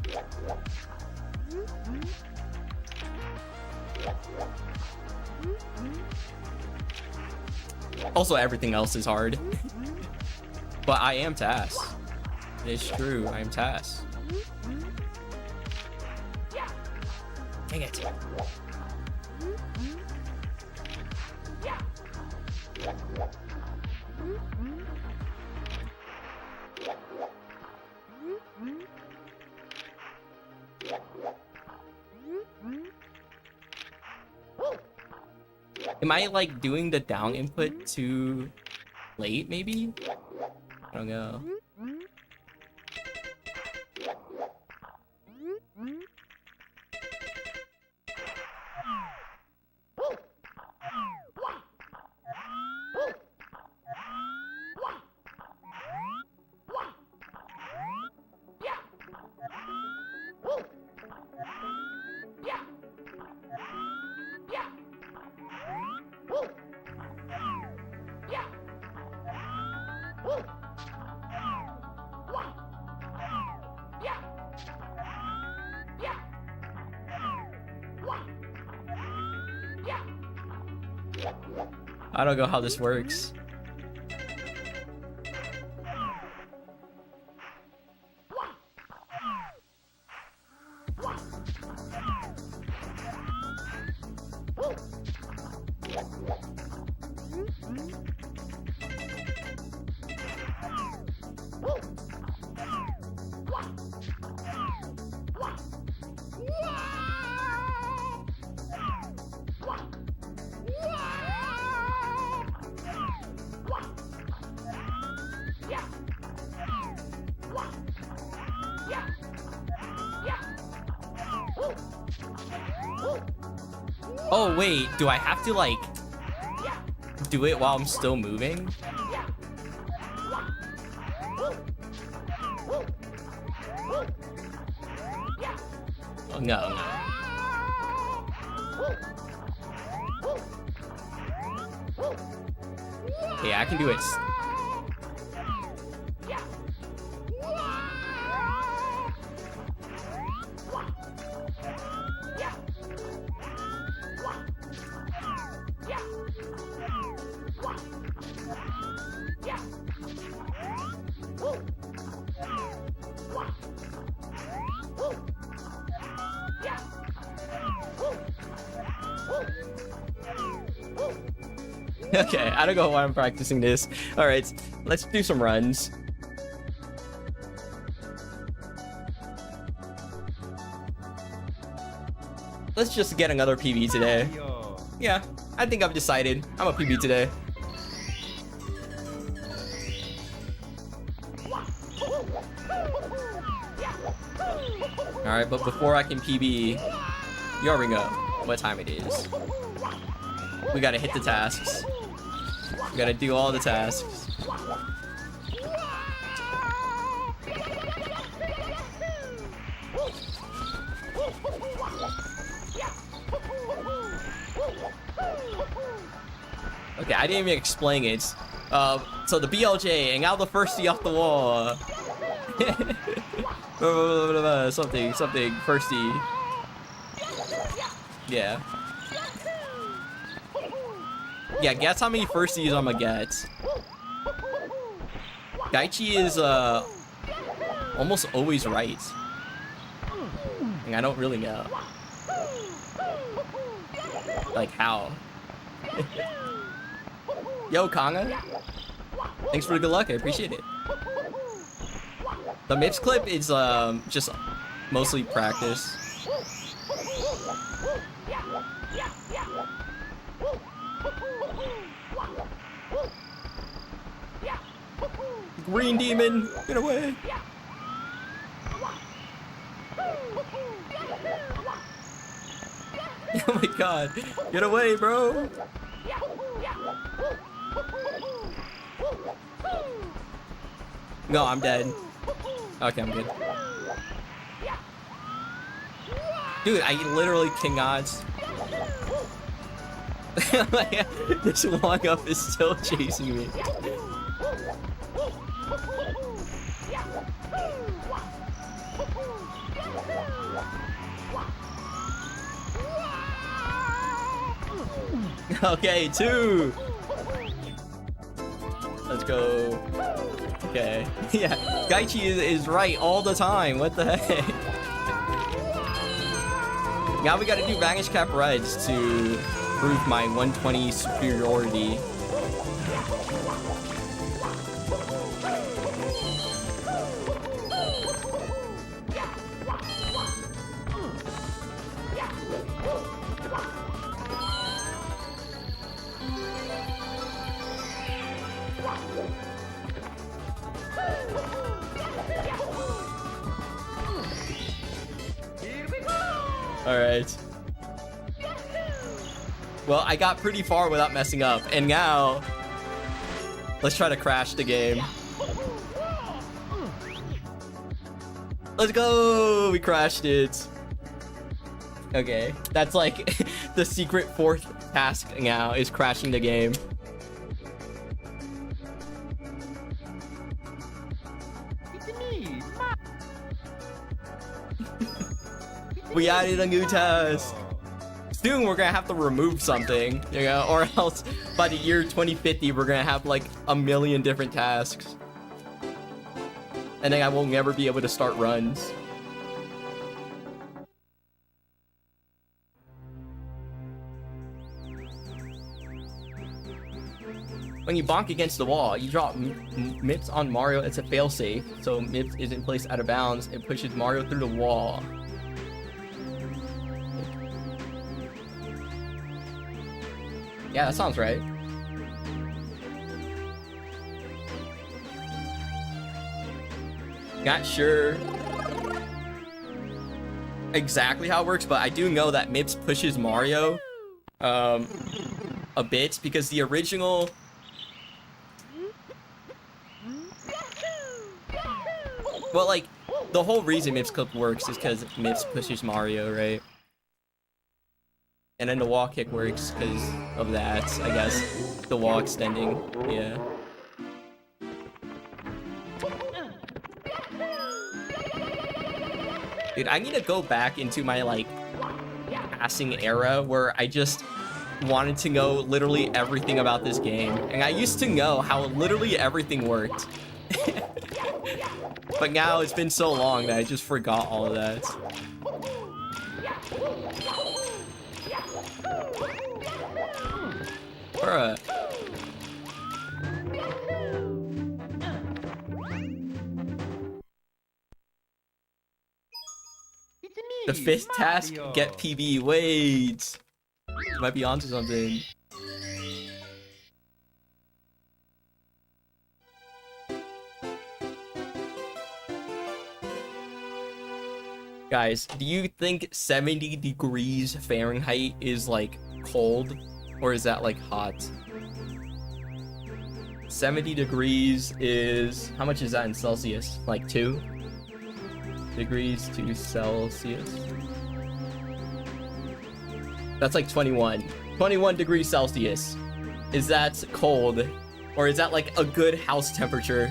Also, everything else is hard. But I am Tass. It's true, I am Tass. Dang it. Am I like doing the down input too late maybe? I don't know. I don't know how this works. Oh, wait. Do I have to, like, do it while I'm still moving? Oh, no. Yeah, I can do it. Okay, I don't know why I'm practicing this. Alright, let's do some runs. Let's just get another PB today. Yeah, I think I've decided. I'm a PB today. Alright, but before I can PB, you already know what time it is. We gotta hit the tasks. We gotta do all the tasks. Okay, I didn't even explain it. So the BLJ, and out the firstie off the wall. something, firstie. Yeah. Yeah, guess how many firsties I'm gonna get. Daichi is, almost always right. And I don't really know. Like, how? Yo, Kanga. Thanks for the good luck, I appreciate it. The MIPS clip is, just mostly practice. Green demon, get away. Oh my god, get away, bro. No, I'm dead. Okay, I'm good. Dude, I literally cannot. This walk up is still chasing me. Okay, 2. Let's go. Okay. Yeah, Gaichi is right all the time. What the heck? Now we gotta do Vanish Cap Reds to prove my 120 superiority. Alright. Well, I got pretty far without messing up, and now let's try to crash the game. Let's go! We crashed it. Okay, that's like the secret 4th task now is crashing the game. We added a new task. Soon we're gonna have to remove something, you know, or else by the year 2050 we're gonna have like a million different tasks. And then I will never be able to start runs. When you bonk against the wall, you drop MIPS on Mario. It's a failsafe, so MIPS isn't placed out of bounds. It pushes Mario through the wall. Yeah, that sounds right. Not sure exactly how it works, but I do know that MIPS pushes Mario a bit, because the original... Well, like, the whole reason Mips Clip works is because Mips pushes Mario, right? And then the wall kick works because of that, I guess. The wall extending, yeah. Dude, I need to go back into my, like, passing era where I just wanted to know literally everything about this game. And I used to know how literally everything worked. But now it's been so long that I just forgot all of that. Bruh. The fifth task, get PB. Wait. Might be onto something. Guys, do you think 70 degrees Fahrenheit is like cold? Or is that like hot? 70 degrees is... How much is that in Celsius? Like 2 degrees to Celsius? That's like 21. 21 degrees Celsius. Is that cold? Or is that like a good house temperature?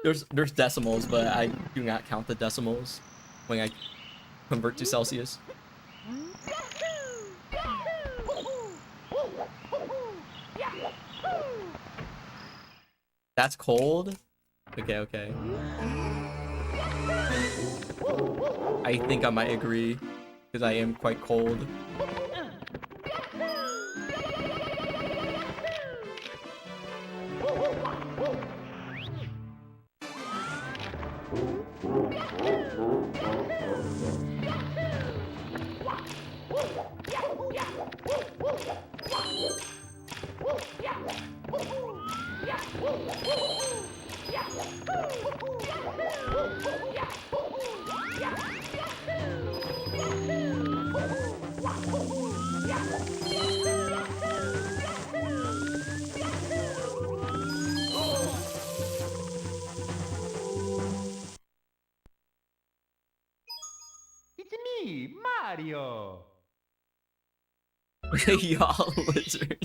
There's decimals, but I do not count the decimals when I convert to Celsius. That's cold? Okay, okay. I think I might agree, because I am quite cold. It's me, Mario. Y'all lizard.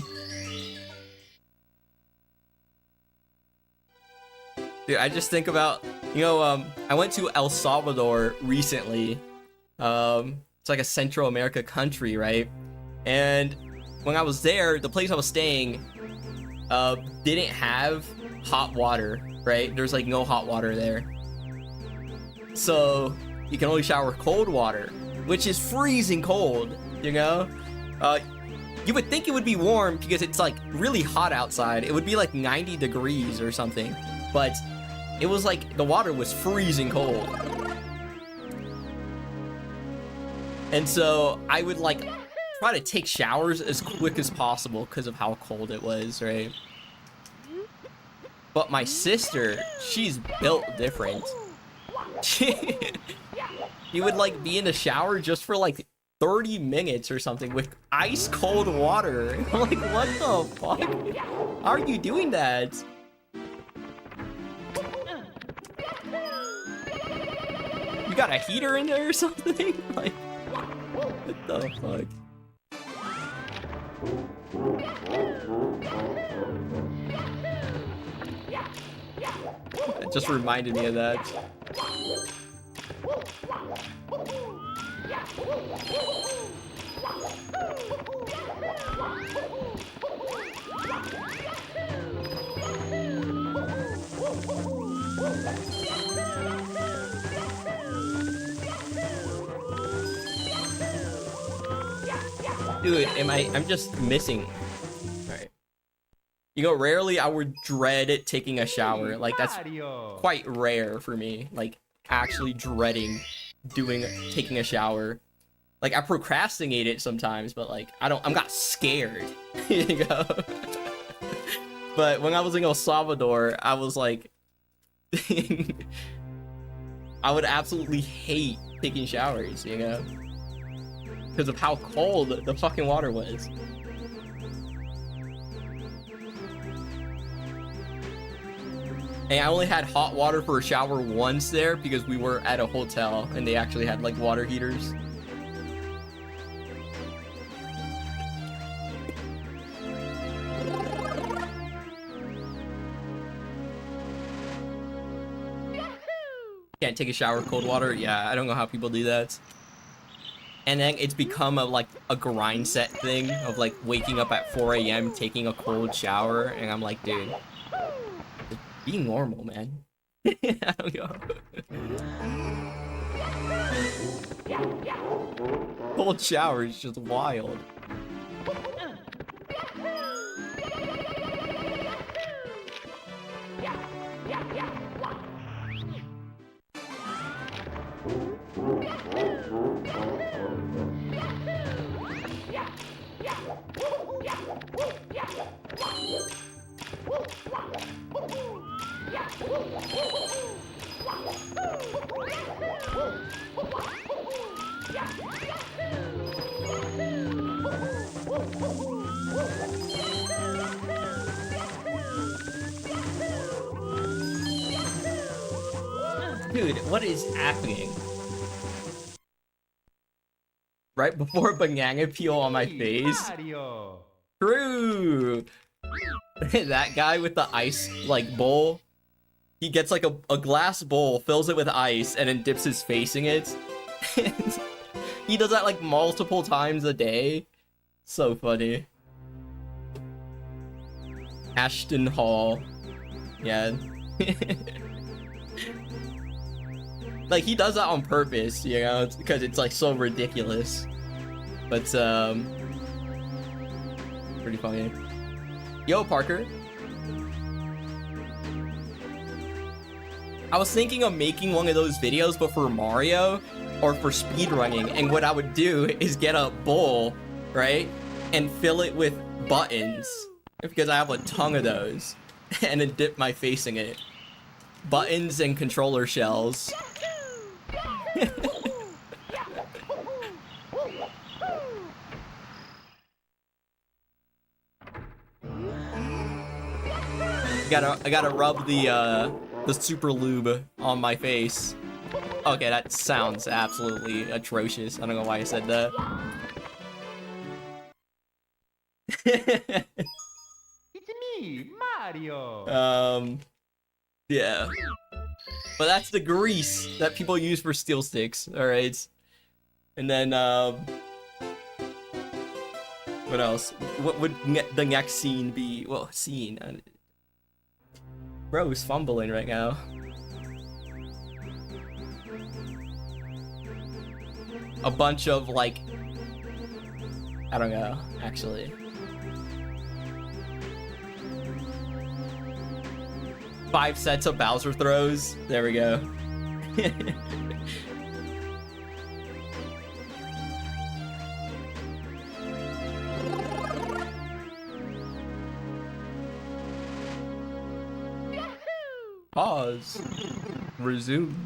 Dude, I just think about, you know, I went to El Salvador recently. It's like a Central America country, right? And when I was there, the place I was staying didn't have hot water, right? There's like no hot water there. So you can only shower with cold water, which is freezing cold, you know? You would think it would be warm because it's like really hot outside. It would be like 90 degrees or something, but it was like the water was freezing cold. And so I would like try to take showers as quick as possible because of how cold it was, right? But my sister, she's built different. You would like be in the shower just for like 30 minutes or something with ice cold water. I'm like, what the fuck? How are you doing that? You got a heater in there or something? Like, what the fuck? It just reminded me of that. Dude, I'm just missing. Alright. You know, rarely I would dread taking a shower. Like, that's quite rare for me. Like, actually dreading taking a shower. Like, I procrastinate it sometimes, but like, I'm not scared. You know? But when I was in El Salvador, I was like, I would absolutely hate taking showers, you know? Because of how cold the fucking water was. And I only had hot water for a shower once there because we were at a hotel and they actually had like water heaters. Can't take a shower with cold water? Yeah, I don't know how people do that. And then it's become like a grind set thing of like waking up at 4 a.m. taking a cold shower, and I'm like, dude, be normal, man. I don't know. Cold shower is just wild. Dude, what is happening? Right before banana peel on my face? Mario. True! That guy with the ice, like, bowl, he gets, like, a glass bowl, fills it with ice, and then dips his face in it. He does that, like, multiple times a day. So funny. Ashton Hall. Yeah. Like, he does that on purpose, you know, because it's, like, so ridiculous. But, pretty funny. Yo, Parker. I was thinking of making one of those videos, but for Mario, or for speedrunning, and what I would do is get a bowl, right, and fill it with buttons, because I have a ton of those, and then dip my face in it. Buttons and controller shells. I gotta rub the super lube on my face. Okay, that sounds absolutely atrocious. I don't know why I said that. It's me, Mario. Yeah. But that's the grease that people use for steel sticks, alright? And then, what else? What would the next scene be? Well, scene. Bro's fumbling right now. A bunch of, like... I don't know, actually. 5 sets of Bowser throws. There we go. Pause. Resume.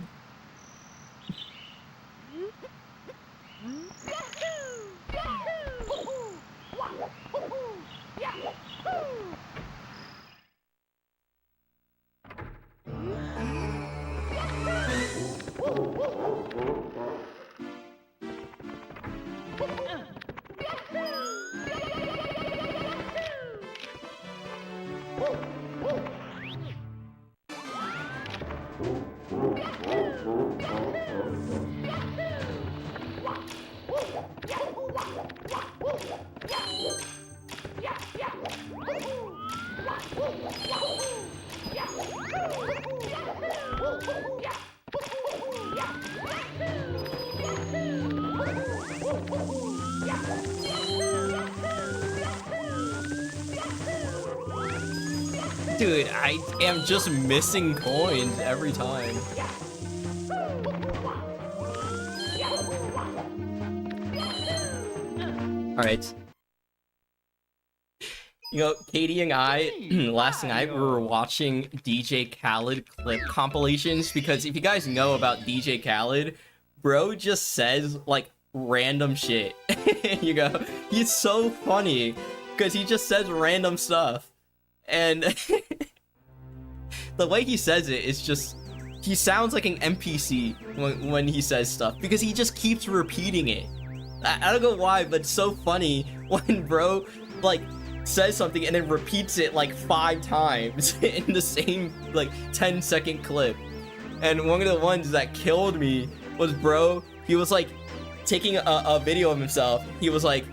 Dude, I am just missing coins every time. Alright. You know, Katie and I, last night we were watching DJ Khaled clip compilations because if you guys know about DJ Khaled, bro just says, like, random shit. You know, he's so funny because he just says random stuff. And the way he says it is just, he sounds like an NPC when he says stuff because he just keeps repeating it. I don't know why, but it's so funny when bro, like, says something and then repeats it like 5 times in the same like 10-second clip. And one of the ones that killed me was bro, he was like taking a video of himself. He was like,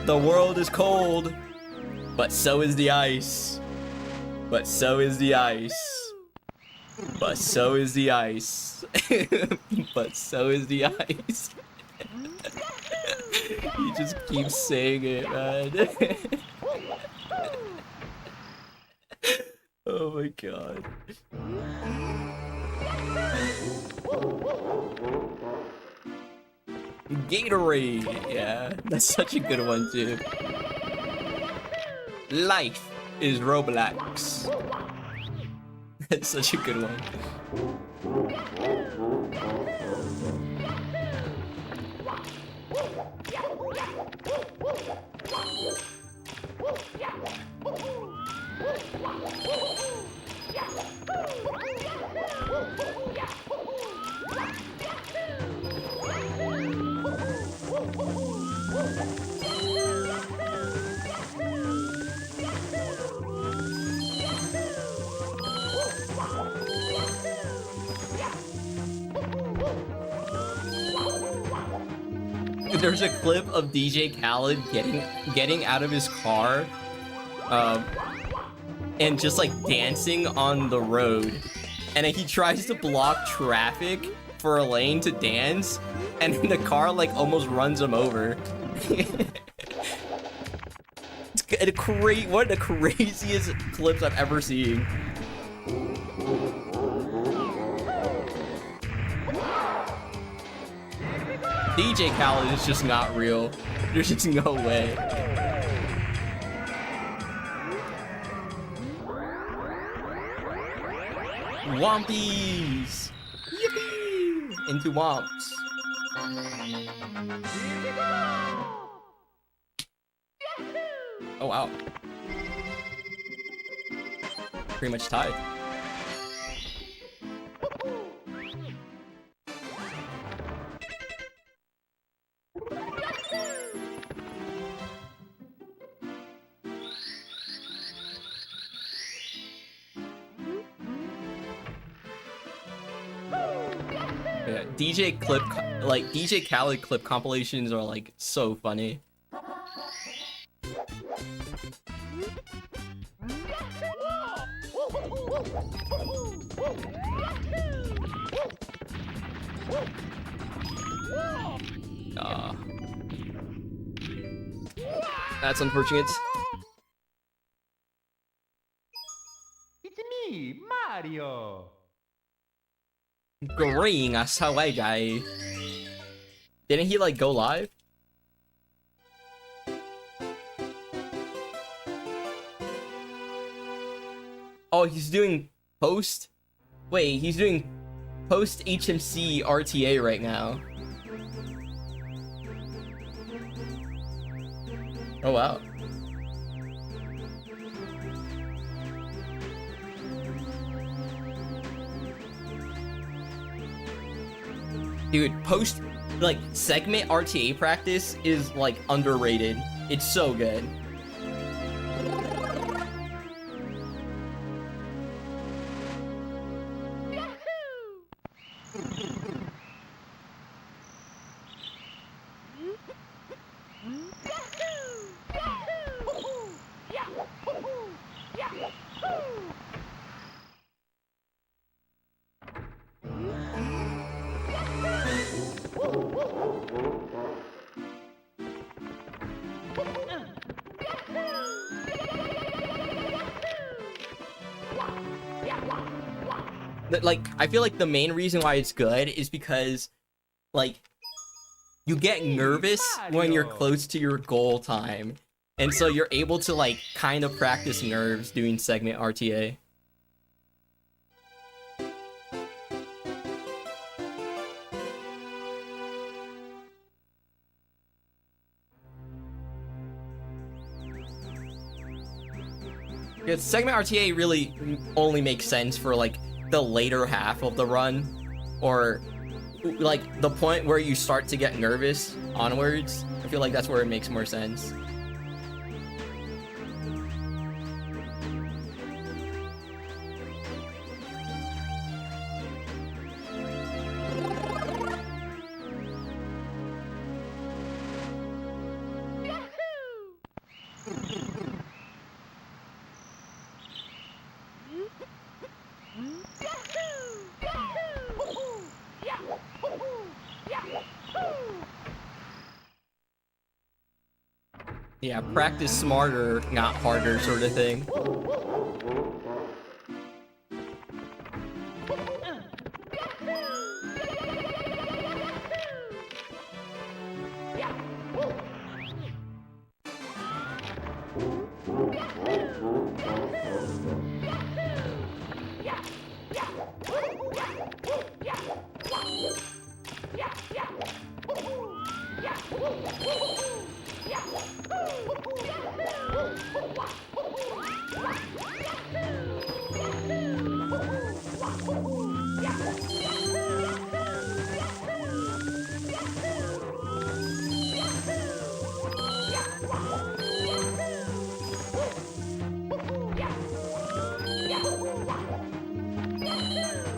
the world is cold, but so is the ice. But so is the ice. But so is the ice. But so is the ice. He just keeps saying it, man. Oh my god. Gatorade, yeah, that's such a good one too. Life is Roblox. That's such a good one. There's a clip of DJ Khaled getting out of his car, and just like dancing on the road, and he tries to block traffic for a lane to dance, and the car like almost runs him over. It's one of the craziest clips I've ever seen. DJ Khaled is just not real. There's just no way. Wompies! Yippee! Into womps. Oh wow. Pretty much tied. Yeah, DJ Khaled clip compilations are like so funny. That's unfortunate. It's me, Mario. Green, I saw that guy. Didn't he like go live? Oh, he's doing post? Wait, he's doing post HMC RTA right now. Oh wow. Dude, post, like, segment RTA practice is, like, underrated. It's so good. Like, I feel like the main reason why it's good is because, like, you get nervous when you're close to your goal time. And so you're able to like kind of practice nerves doing segment RTA. Yeah, segment RTA really only makes sense for like the later half of the run, or like the point where you start to get nervous onwards. I feel like that's where it makes more sense. Yeah, practice smarter, not harder sort of thing.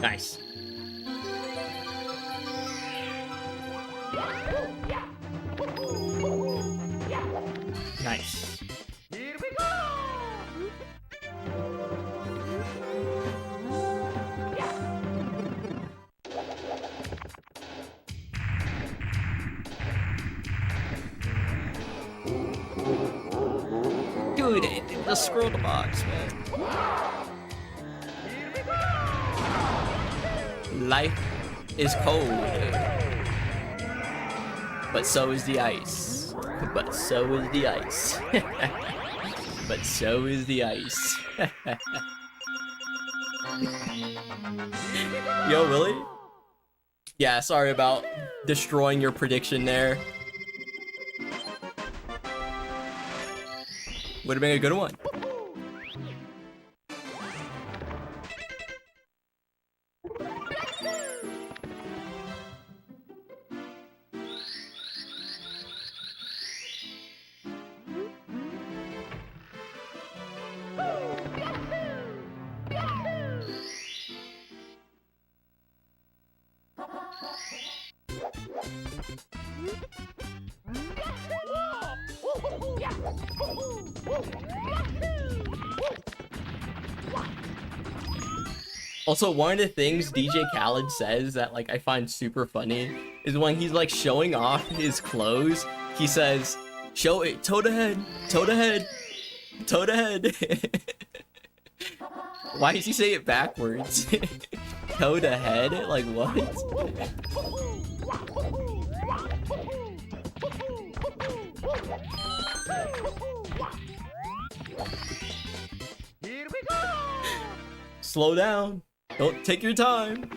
Nice. Nice. Here we go! Dude, just scroll the box, man. Here we go! Life is cold. But so is the ice. But so is the ice. But so is the ice. Yo, Willie? Yeah, sorry about destroying your prediction there. Would have been a good one. Also, one of the things DJ Khaled says that like I find super funny is when he's like showing off his clothes, he says, "Show it, toe to head, toe to head, toe to head." Why does he say it backwards? Toe to head? Like what? Here we go! Slow down. Don't take your time.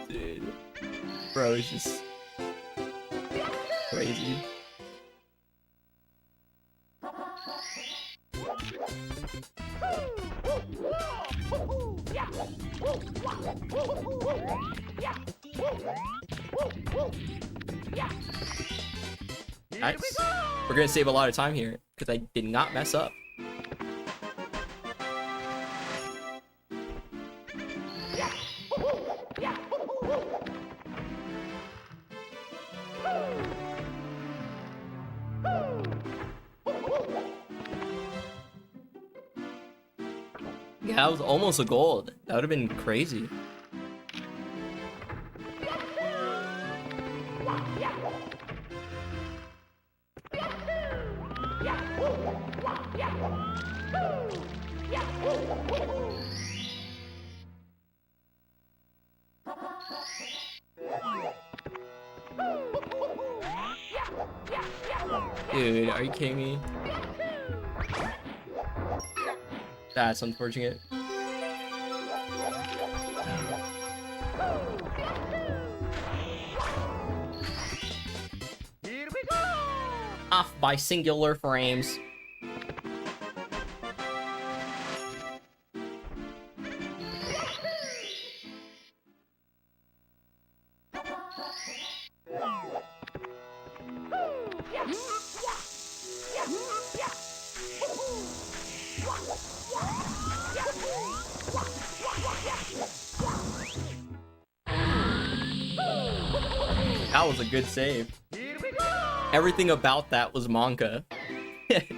Dude. Bro, it's just crazy. Nice. We're gonna save a lot of time here because I did not mess up. Yeah, that was almost a gold. That would have been crazy. Dude, are you kidding me? That's unfortunate. Here we go! Off by singular frames. That was a good save. Here we go! Everything about that was manga. Here we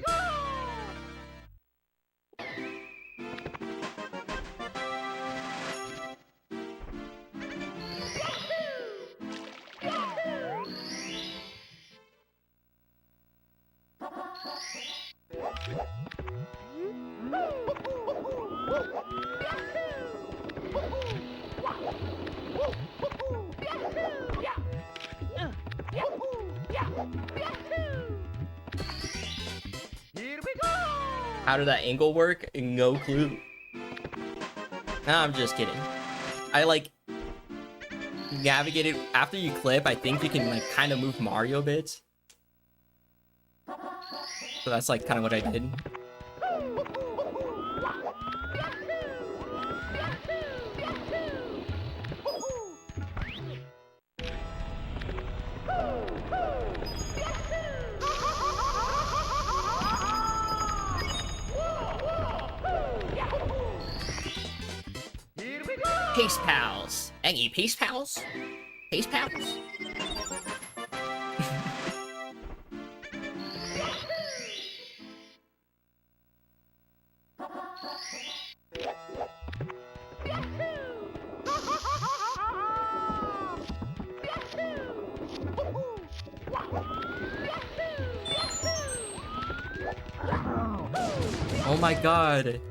go! Here we go! How did that angle work? No clue. Nah, I'm just kidding. I like navigated after you clip. I think you can like kind of move Mario bits. So that's like kind of what I did. Here we go! Peace pals. Any peace pals? Peace pals? Oh my god.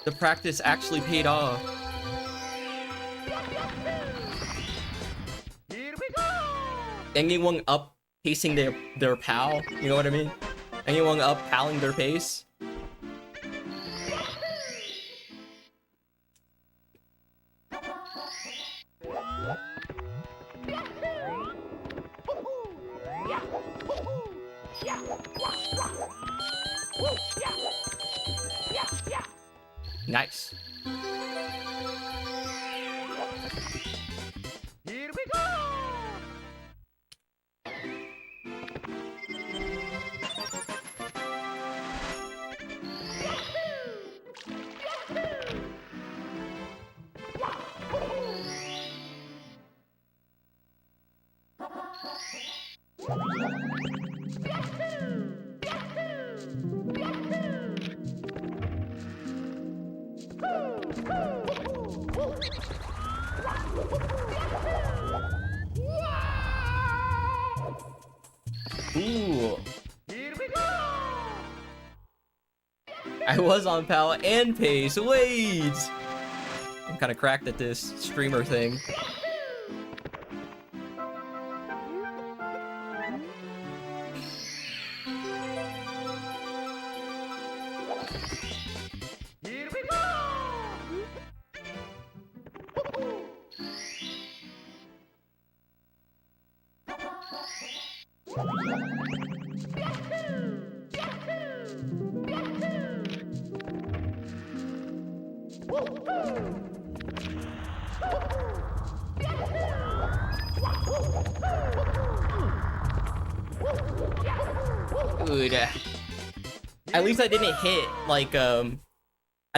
The practice actually paid off. Here we go! Anyone up pacing their pal, you know what I mean? Anyone up palling their pace? Nice. Here we go! Ooh. Here we go! I was on pal and pace. Wait! I'm kind of cracked at this streamer thing. Here we go! Dude. At least I didn't hit, like, I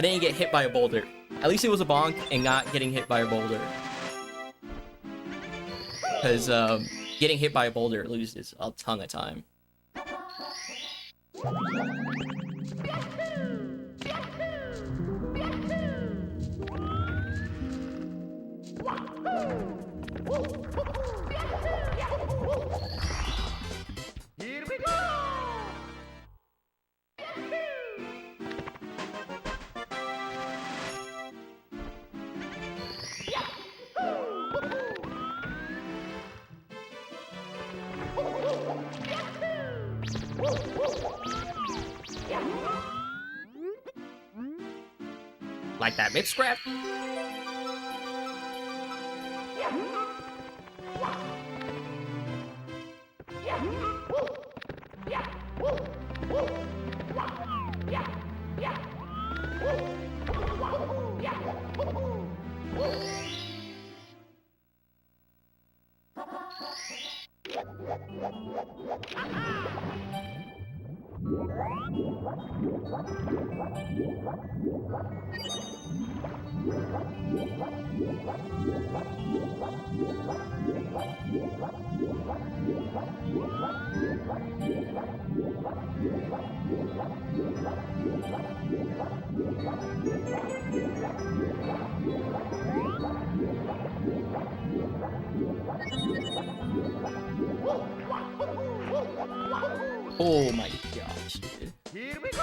didn't get hit by a boulder. At least it was a bonk and not getting hit by a boulder. Because, getting hit by a boulder loses a ton of time. Like that mid scrap. Oh my gosh, dude. Here we go!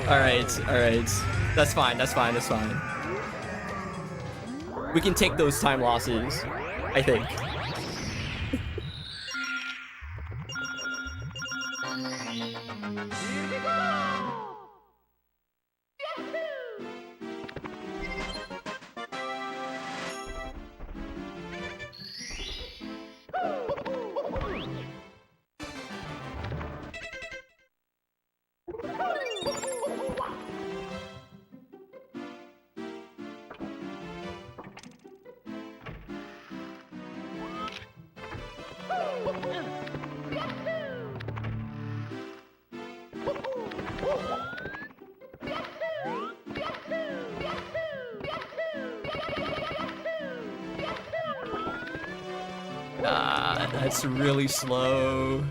Alright. That's fine. We can take those time losses, I think. That's really slow.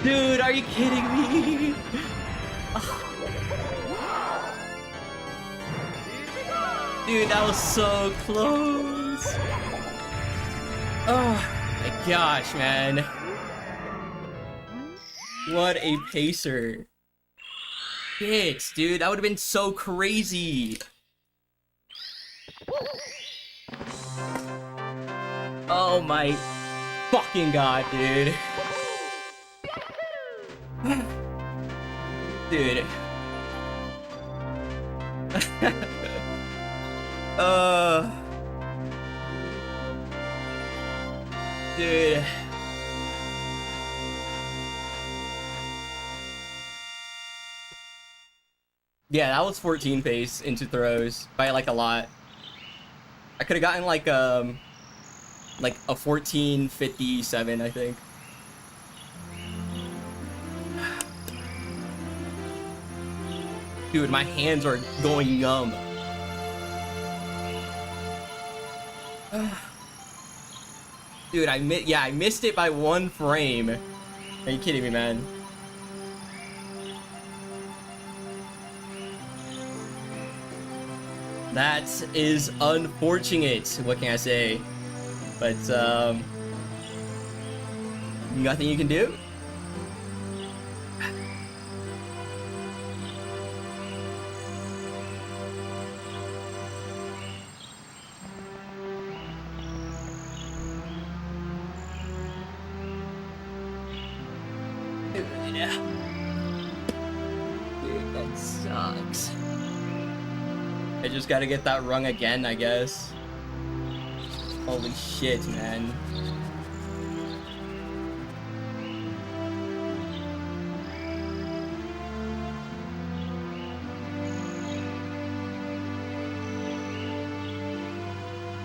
Dude, are you kidding me? Dude, that was so close. Oh my gosh, man. What a pacer. Shit, dude, that would have been so crazy. Oh my fucking god, dude. Dude. Dude. Yeah, that was 14 pace into throws by like a lot. I could have gotten like a 14:57, I think. Dude, my hands are going numb. Dude, I missed it by 1 frame. Are you kidding me, man? That is unfortunate. What can I say? But nothing you can do. Dude, that sucks. I just gotta get that rung again, I guess. Holy shit, man.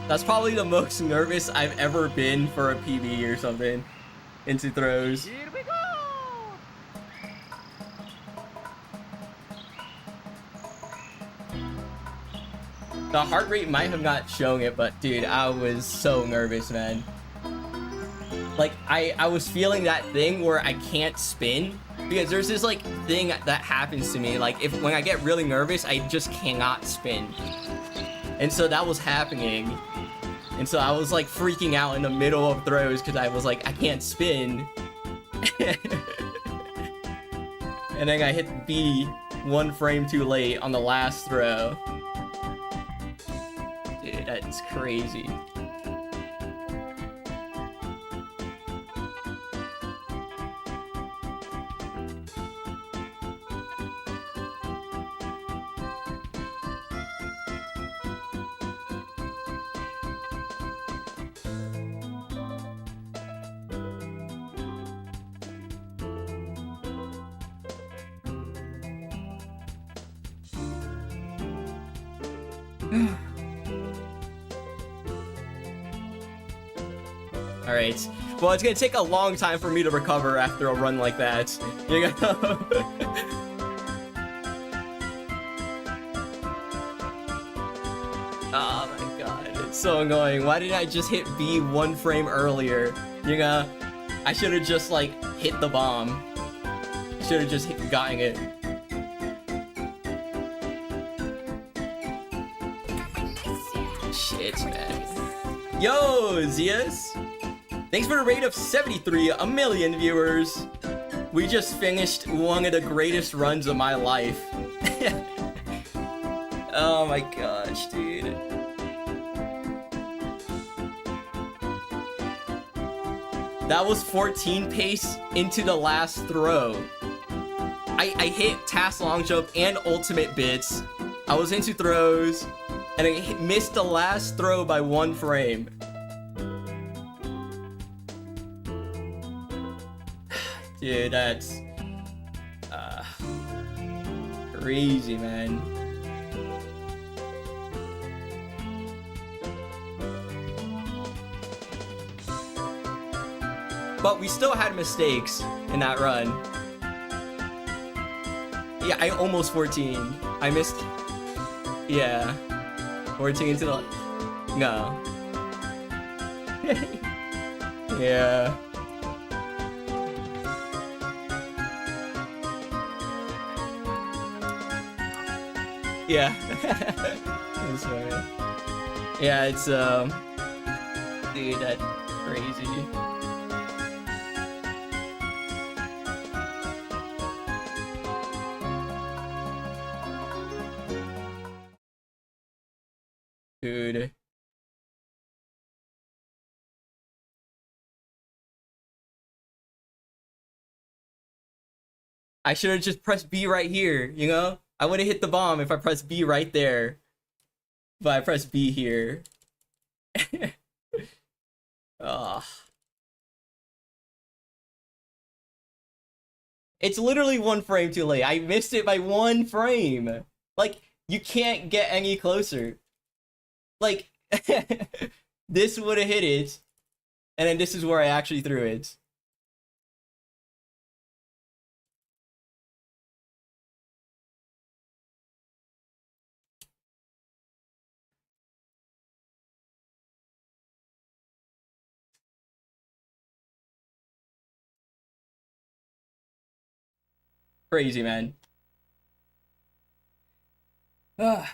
That's probably the most nervous I've ever been for a PB or something. Into throws. Here we go! The heart rate might have not shown it, but dude, I was so nervous, man. Like, I was feeling that thing where I can't spin, because there's this like thing that happens to me, like when I get really nervous, I just cannot spin. And so that was happening. And so I was like freaking out in the middle of throws because I was like, I can't spin. And then I hit B 1 frame too late on the last throw. Dude, that's crazy. Alright. Well, it's gonna take a long time for me to recover after a run like that. You know? Oh my god, it's so annoying. Why didn't I just hit B 1 frame earlier? You know? I should have just, like, hit the bomb. Should have just gotten it. Shit, man. Yo, Zias! Thanks for the rate of 73 million viewers. We just finished one of the greatest runs of my life. Oh my gosh, dude. That was 14 pace into the last throw. I hit task long jump and ultimate bits. I was into throws, and I missed the last throw by 1 frame. Dude, that's crazy, man. But we still had mistakes in that run. Yeah, I almost 14. I missed. Yeah. 14 to the. No. Yeah. Yeah. That's right. Yeah, it's dude, that's crazy. Dude. I should have just pressed B right here, you know? I would have hit the bomb if I pressed B right there. But I pressed B here. Ugh. It's literally 1 frame too late. I missed it by 1 frame. Like, you can't get any closer. Like, this would have hit it, and then this is where I actually threw it. Crazy, man. Right.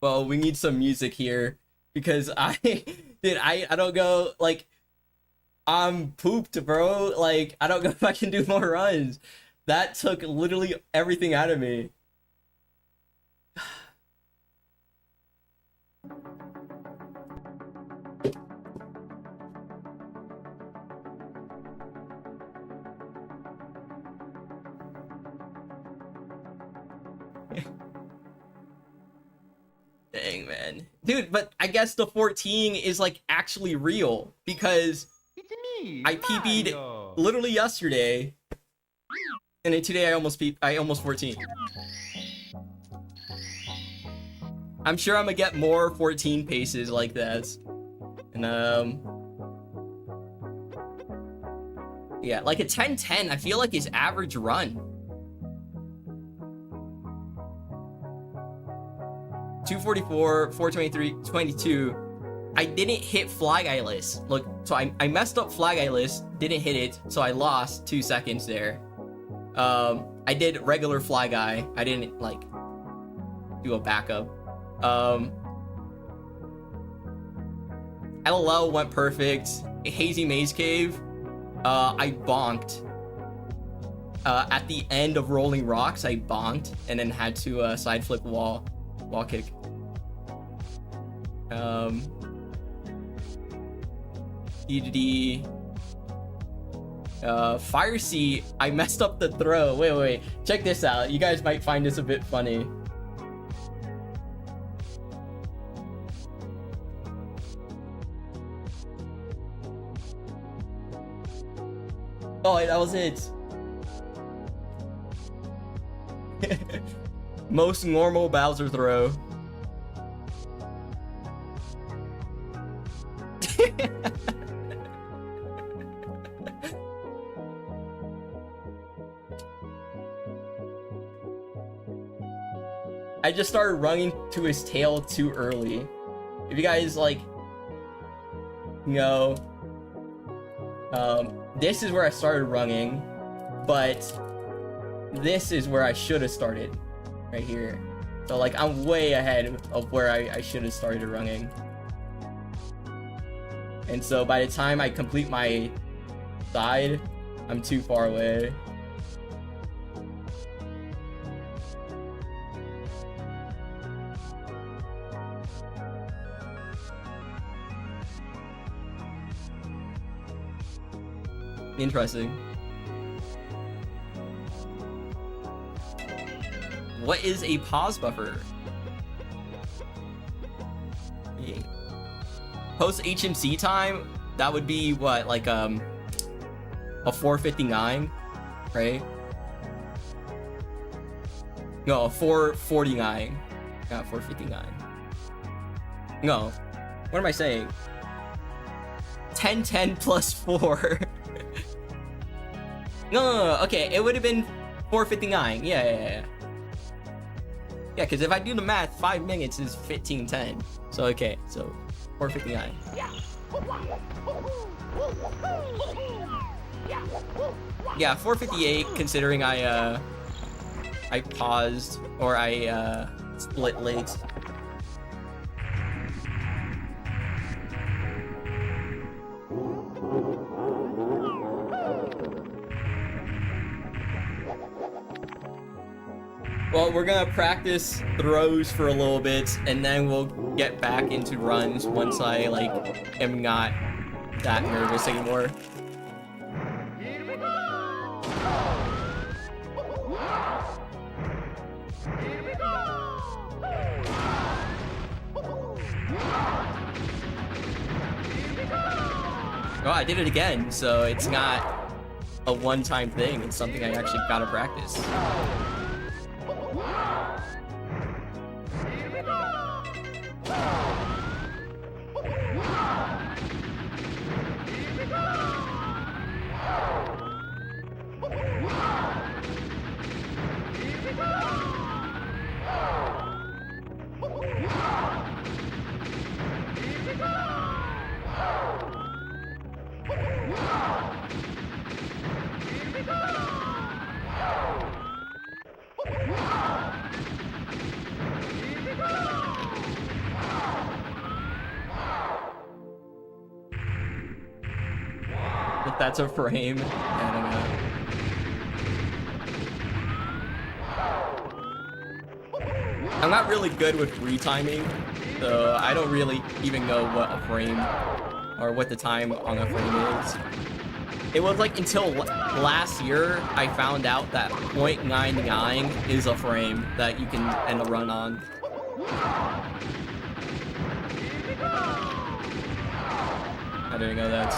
Well, we need some music here because I don't go like I'm pooped, bro. Like I don't know if I can do more runs. That took literally everything out of me. Dang, man. Dude, but I guess the 14 is like actually real because It's me, I PB'd Mario. literally yesterday, and then today I almost 14. I'm sure I'm gonna get more 14 paces like that. And yeah, like a 10-10, I feel like is average run. 244, 423, 22. I didn't hit Fly Guy list. Look, so I messed up Fly Guy list, didn't hit it, so I lost 2 seconds there. I did regular Fly Guy. I didn't like do a backup. LOL went perfect. Hazy Maze Cave, I bonked. At the end of Rolling Rocks, I bonked and then had to side flip wall kick. EDD. Fire Sea, I messed up the throw. Wait. Check this out. You guys might find this a bit funny. Oh, that was it. Most normal Bowser throw. I just started running to his tail too early. If you guys like, know, this is where I started running, but this is where I should have started, right here. So like I'm way ahead of where I should have started running. And so by the time I complete my side, I'm too far away. Interesting. What is a pause buffer? Yeah. Post HMC time, that would be what, like a 4:59, right? No, a 4:49. Not 4:59. No. What am I saying? 10:10 plus 4. No. Okay, it would have been 4:59. Yeah. Yeah, because if I do the math, 5 minutes is 15:10. So okay, so 4:59. Yeah, 4:58. Considering I paused or I split late. Well, we're gonna practice throws for a little bit, and then we'll get back into runs once I like am not that nervous anymore. Here we go! Here we go! Oh, I did it again, so it's not a one-time thing. It's something I actually gotta practice. If that's a frame, I don't know. I'm not really good with retiming, so I don't really even know what a frame or what the time on a frame is. It was like until last year I found out that .99 is a frame that you can end a run on. I didn't know that.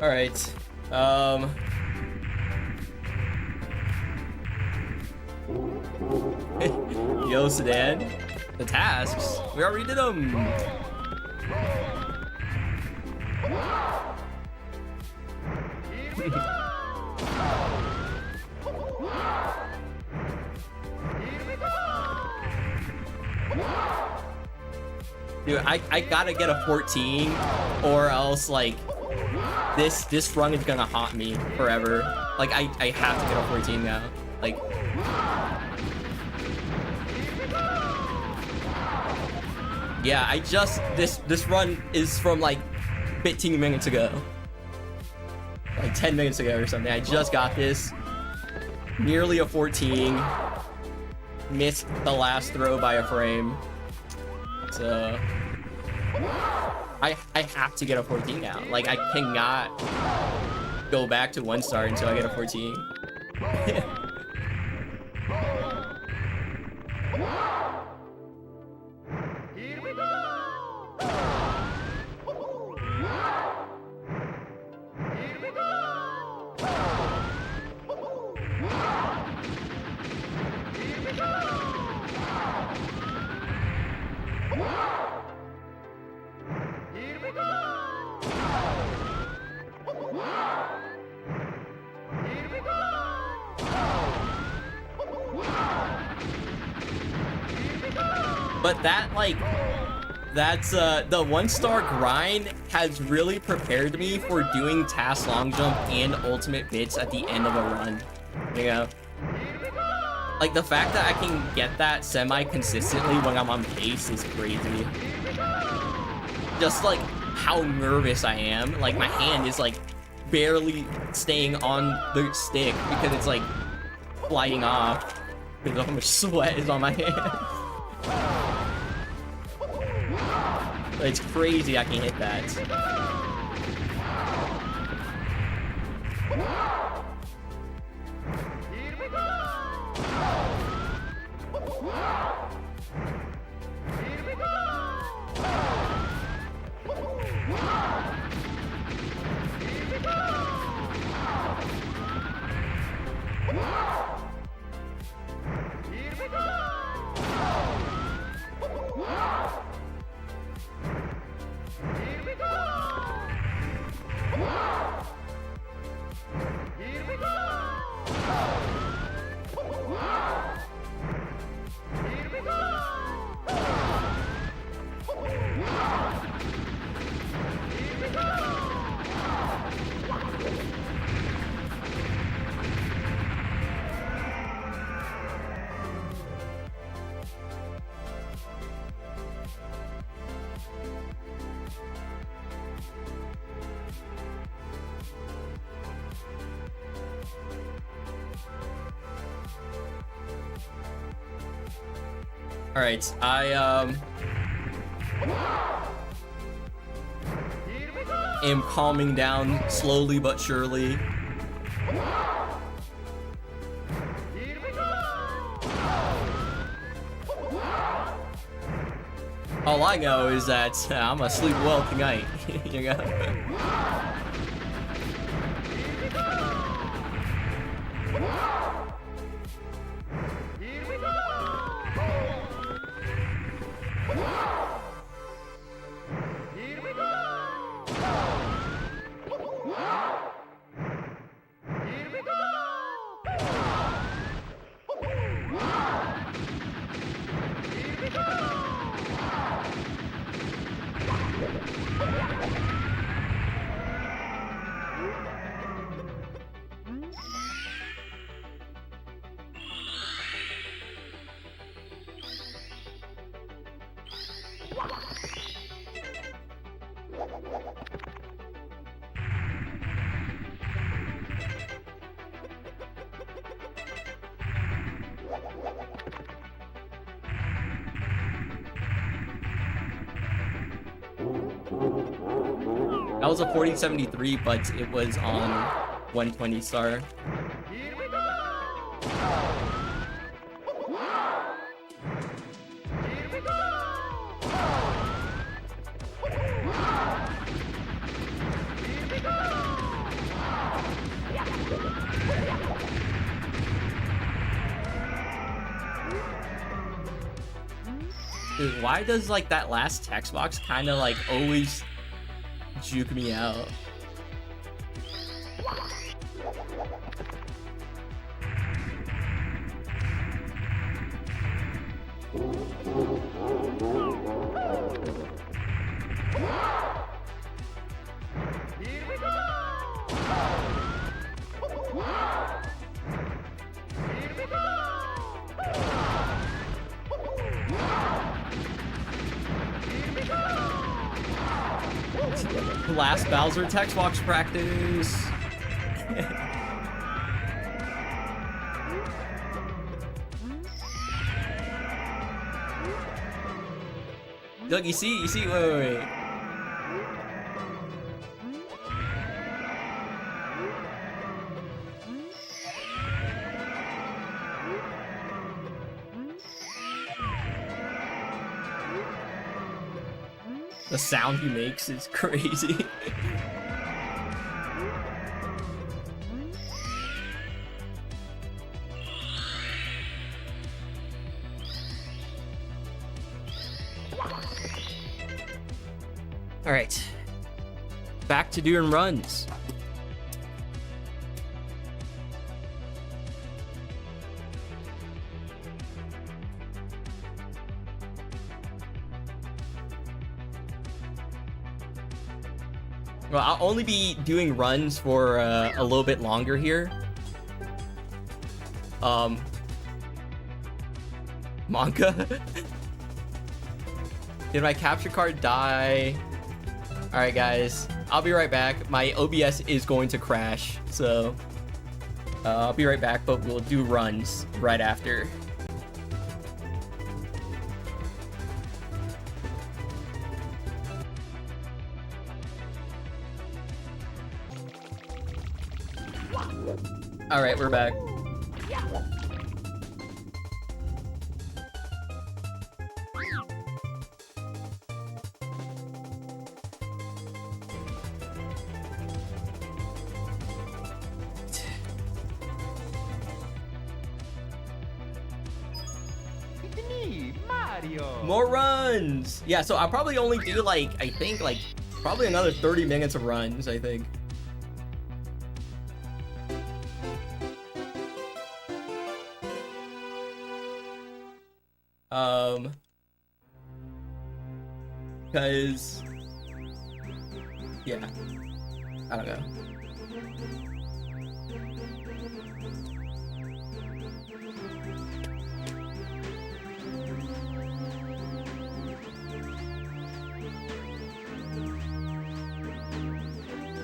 All right. Yo, Sedan. The tasks. We already did them. Dude, I gotta get a 14 or else like this run is gonna haunt me forever. Like I have to get a 14 now. Like yeah, I just this run is from like 15 minutes ago. Like 10 minutes ago or something. I just got this. Nearly a 14. Missed the last throw by a frame. So I have to get a 14 now. Like I cannot go back to 1-star until I get a 14. Here we go! Here we go! Here we go! Here we go! Here we go! But that like that's the 1-star grind has really prepared me for doing task long jump and ultimate bits at the end of a run. You know? Like the fact that I can get that semi-consistently when I'm on pace is crazy. Just like how nervous I am. Like my hand is like barely staying on the stick because it's like sliding off because how much sweat is on my hand. It's crazy I can hit that. Here we go! Here we go! Here we go! Here we go! Here we go! Here we go! Here we go! All right, I am calming down slowly but surely. All I know is that I'm gonna sleep well tonight. You know? That was a 4073, but it was on 120 star. Dude, why does like that last text box kind of like always juke me out? Last Bowser text box practice. Look, you see, wait. The sound he makes is crazy. All right, back to doing runs. Well, I'll only be doing runs for a little bit longer here. Manga? Did my capture card die? Alright guys, I'll be right back. My OBS is going to crash, so I'll be right back, but we'll do runs right after. All right, we're back. It's me, Mario. More runs. Yeah, so I'll probably only do like, I think like probably another 30 minutes of runs, I think. Because, yeah, I don't know.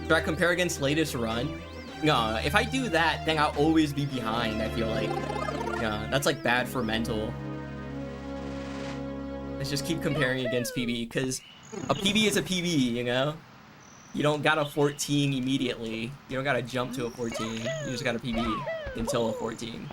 Should I compare against latest run? No, if I do that, then I'll always be behind, I feel like. Yeah, that's like bad for mental. Let's just keep comparing against PB, because a PB is a PB, you know? You don't got a 14 immediately. You don't gotta jump to a 14. You just got a PB until a 14.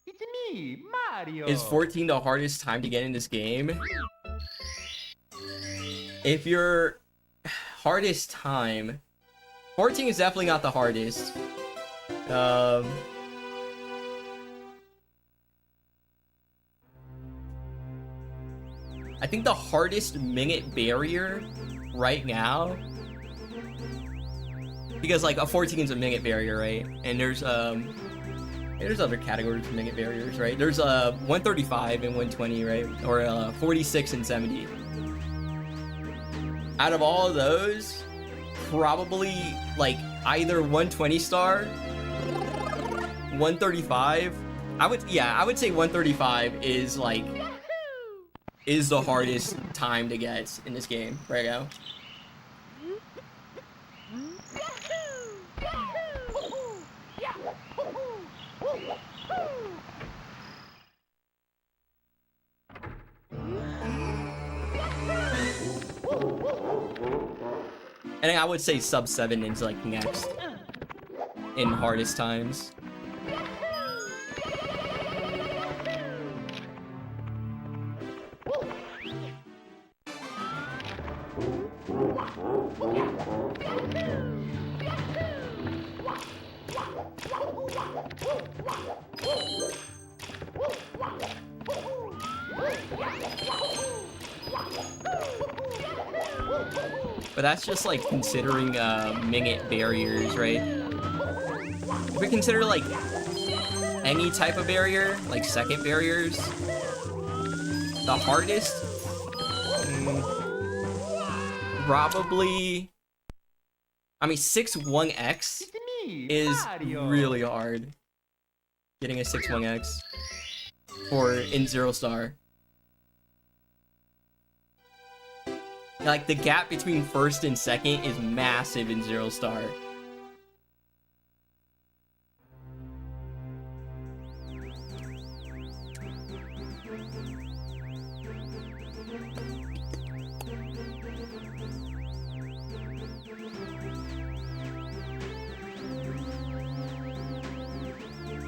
It's me, Mario. Is 14 the hardest time to get in this game? If your hardest time, 14 is definitely not the hardest. I think the hardest minute barrier right now, because like a 14 is a minute barrier, right? And there's other categories for minute barriers, right? There's 135 and 120, right? Or 46 and 70. Out of all of those, probably like either 120 star, 135. I would say 135 is like the hardest time to get in this game right now. And I would say sub 7 is like next in hardest times. But that's just like considering minute barriers, right? If we consider like any type of barrier, like second barriers, the hardest, probably, I mean 6-1x is really hard. Getting a 6-1x or in 0 star. Like, the gap between first and second is massive in 0 star.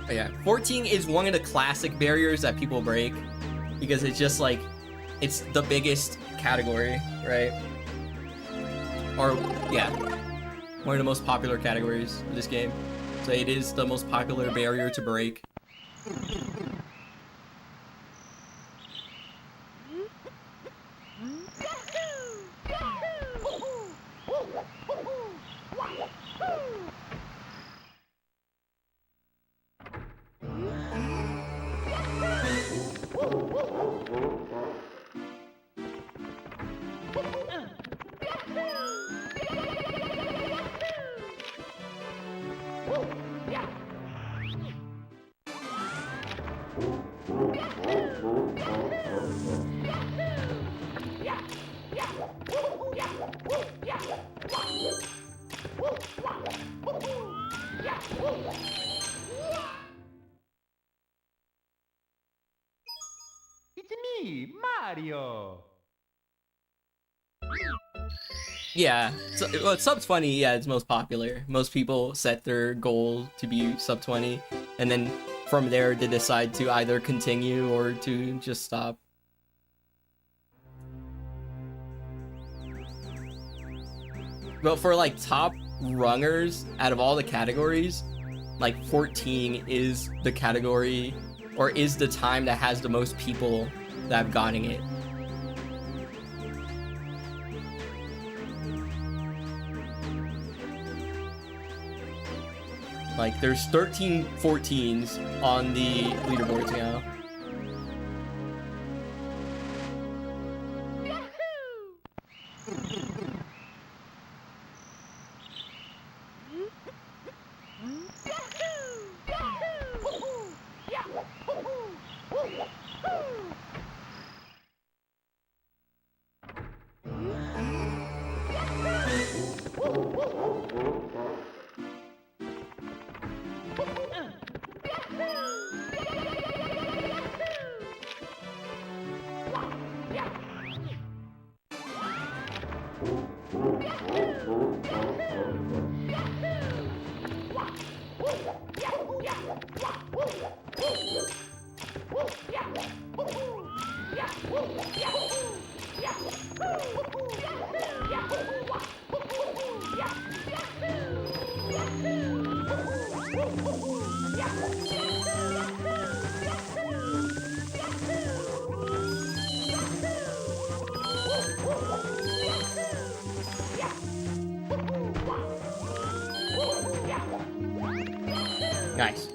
But yeah, 14 is one of the classic barriers that people break because it's just like, it's the biggest category, right? Or, yeah, one of the most popular categories of this game. So it is the most popular barrier to break. It's me, Mario. Yeah, so, well, sub 20, yeah, it's most popular. Most people set their goal to be sub 20, and then from there they decide to either continue or to just stop. But for like top rungers out of all the categories, like 14 is the category, or is the time that has the most people that have gotten it. Like, there's 13 14s on the leaderboards now. Nice.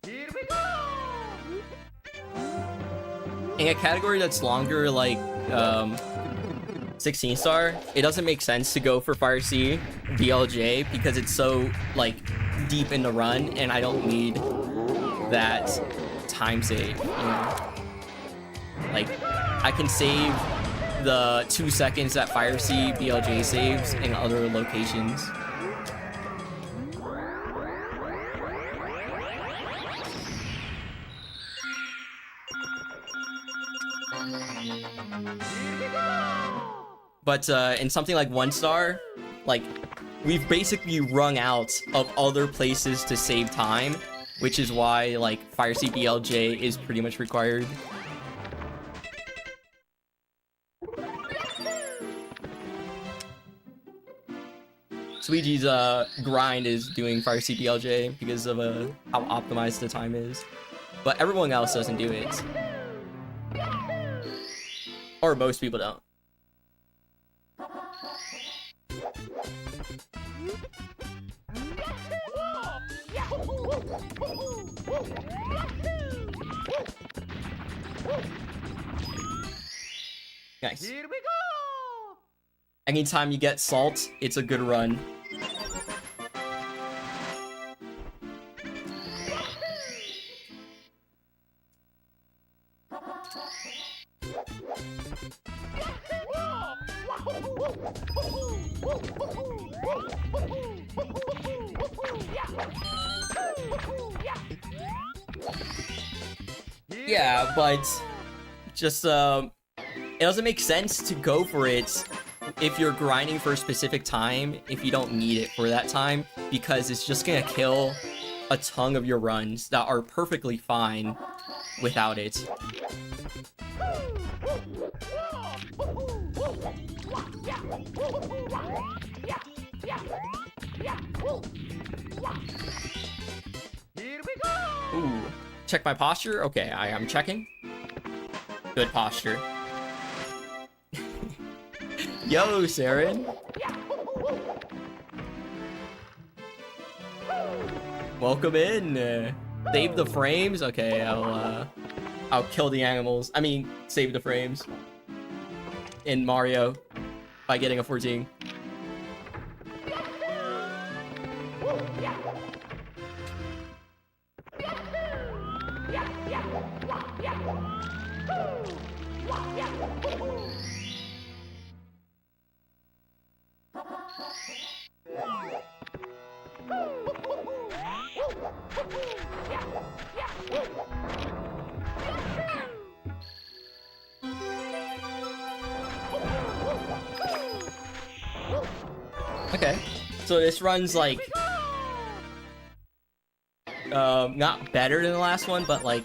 Here we go! In a category that's longer, like 16 star, it doesn't make sense to go for Fire C BLJ because it's so like deep in the run, and I don't need that time save. You know? Like, I can save the 2 seconds that Fire C BLJ saves in other locations. But in something like 1 star, like, we've basically run out of other places to save time, which is why like Fire C BLJ is pretty much required. Luigi's grind is doing Fire C BLJ because of how optimized the time is, but everyone else doesn't do it, or most people don't. Nice. Here we go! Anytime you get salt, it's a good run. Yeah, but just it doesn't make sense to go for it if you're grinding for a specific time if you don't need it for that time, because it's just gonna kill a ton of your runs that are perfectly fine without it. Here we go! Ooh, check my posture? Okay, I am checking. Good posture. Yo, Saren. Welcome in. Save the frames. Okay, I'll kill the animals. I mean, save the frames. In Mario by getting a 14. Okay, so this runs like not better than the last one, but like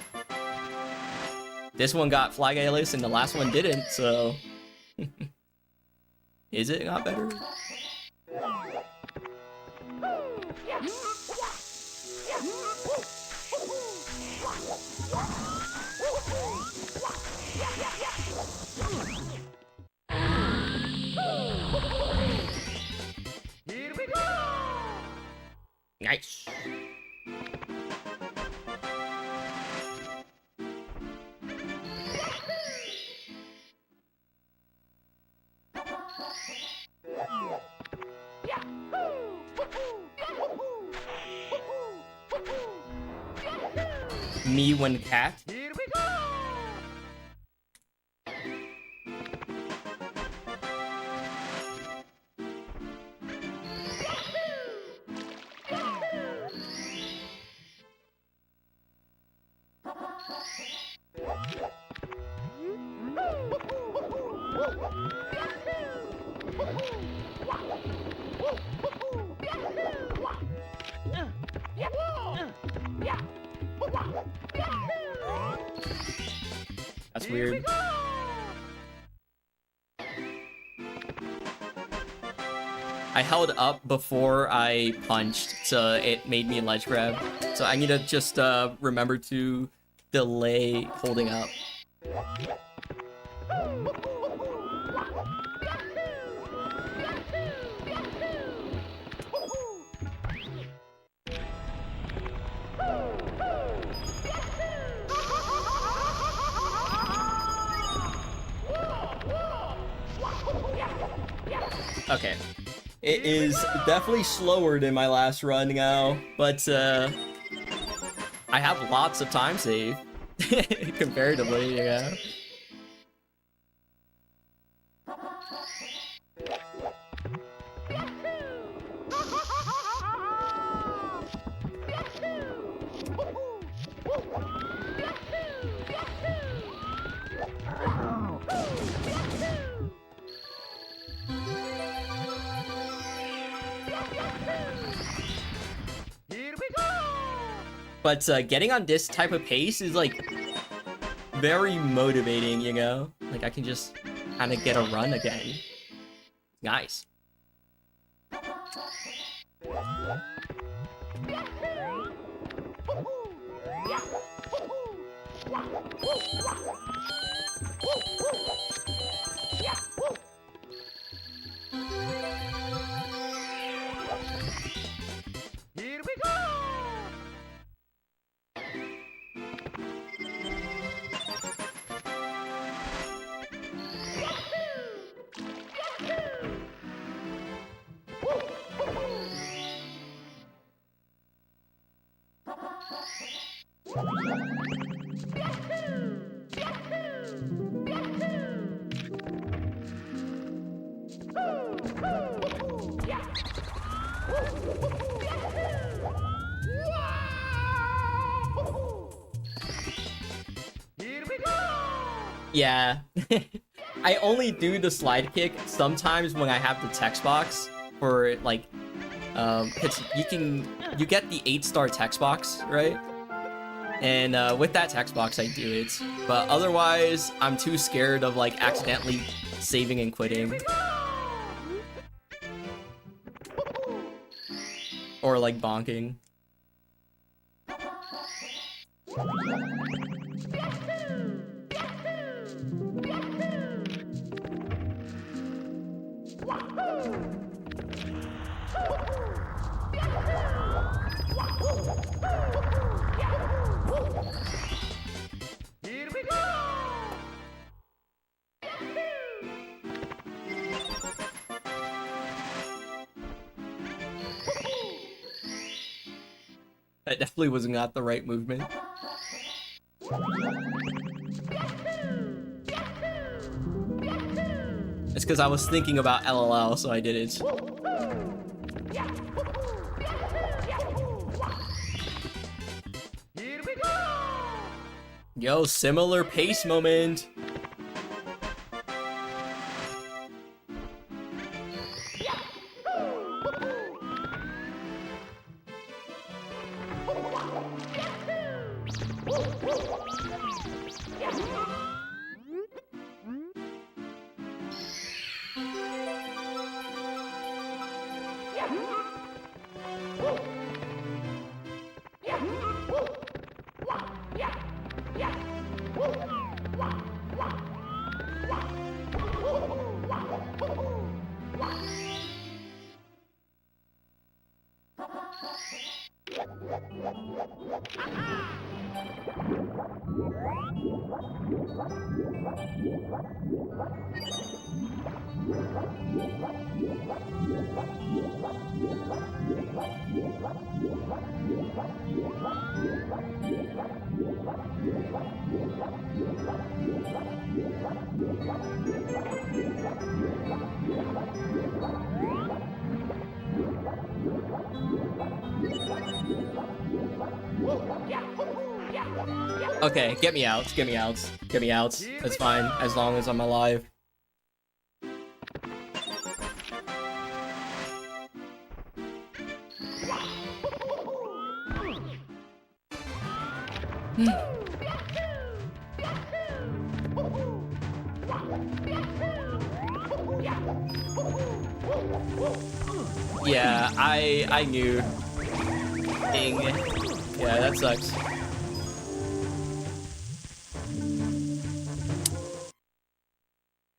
this one got Flag Alice and the last one didn't, so is it not better? Nice. Me when cat. Here we go! That's weird. I held up before I punched, so it made me ledge grab. So I need to just remember to delay holding up. Okay. It is definitely slower than my last run now, but I have lots of time save comparatively, yeah. Here we go! But getting on this type of pace is like very motivating, you know? Like I can just kind of get a run again. Nice. Here we go! Here we go! Yeah. I only do the slide kick sometimes when I have the text box for like cause you get the 8-star text box, right? And with that text box I do it. But otherwise I'm too scared of like accidentally saving and quitting. Or like bonking. Here we go! That definitely was not the right movement. It's because I was thinking about LLL, so I did it. Here we go! Yo, similar pace moment. Okay, get me out, get me out, get me out. That's fine, as long as I'm alive. Yeah, I knew. Ding. Yeah, that sucks.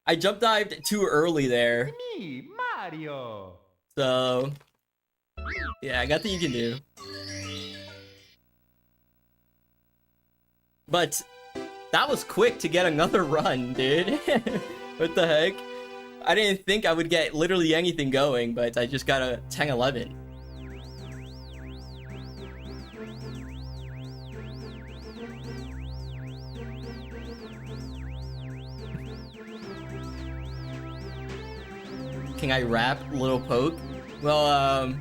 I jump dived too early there. Me, Mario. So yeah, I got the you can do. But that was quick to get another run, dude. What the heck? I didn't think I would get literally anything going, but I just got a 10-11. Can I rap Little Poke? Well,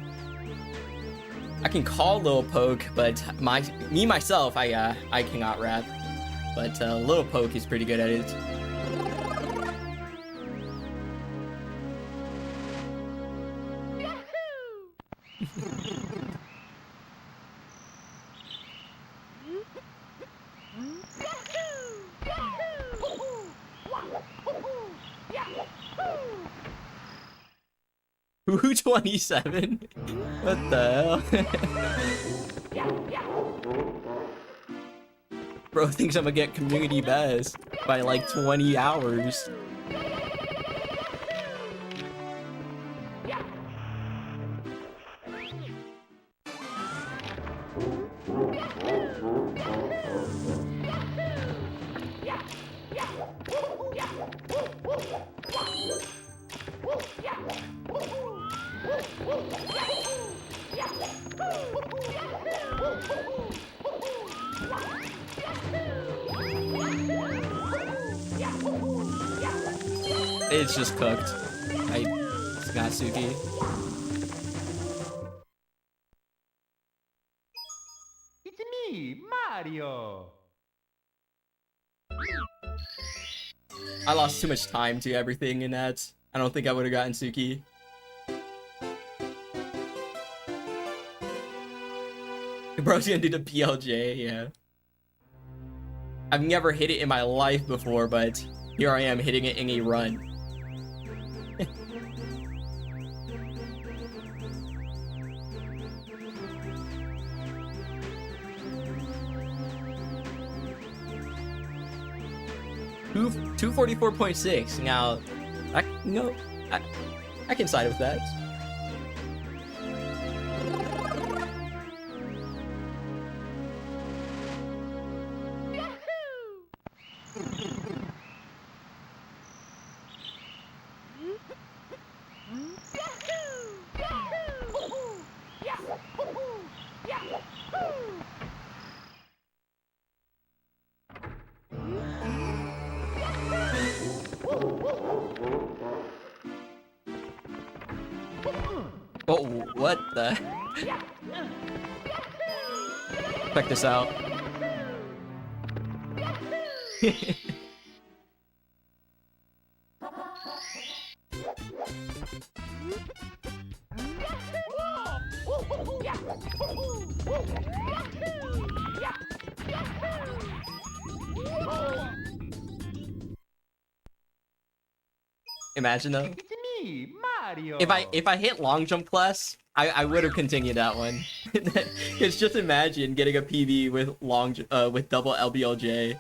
I can call Little Poke, but myself, I cannot rap. But Little Poke is pretty good at it. Who 27? What the hell? Bro thinks I'm gonna get community best by like 20 hours. It's just cooked. It's Natsuki. It's me, Mario. I lost too much time to everything in that. I don't think I would have gotten Suki. Bro's gonna do the PLJ, yeah. I've never hit it in my life before, but here I am hitting it in a run. Two 244.6. Now, I can side with that. Oh, what the? Check this out. Imagine though. It's me, Mario. If I hit long jump class, I would have continued that one. It's just imagine getting a PB with with double LBLJ.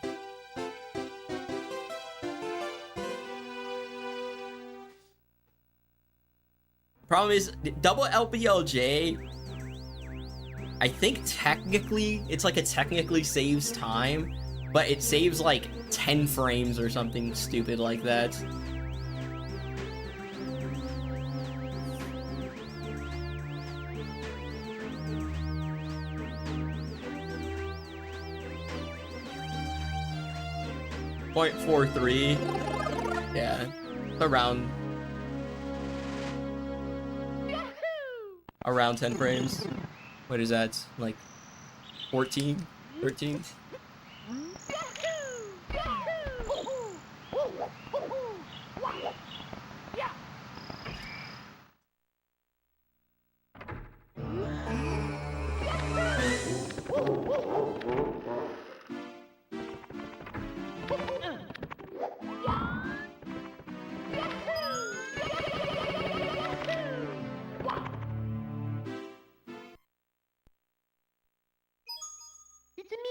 Problem is double LBLJ I think technically, it's like it technically saves time, but it saves like 10 frames or something stupid like that. .43. Yeah, around 10 frames. What is that? Like 14? 13?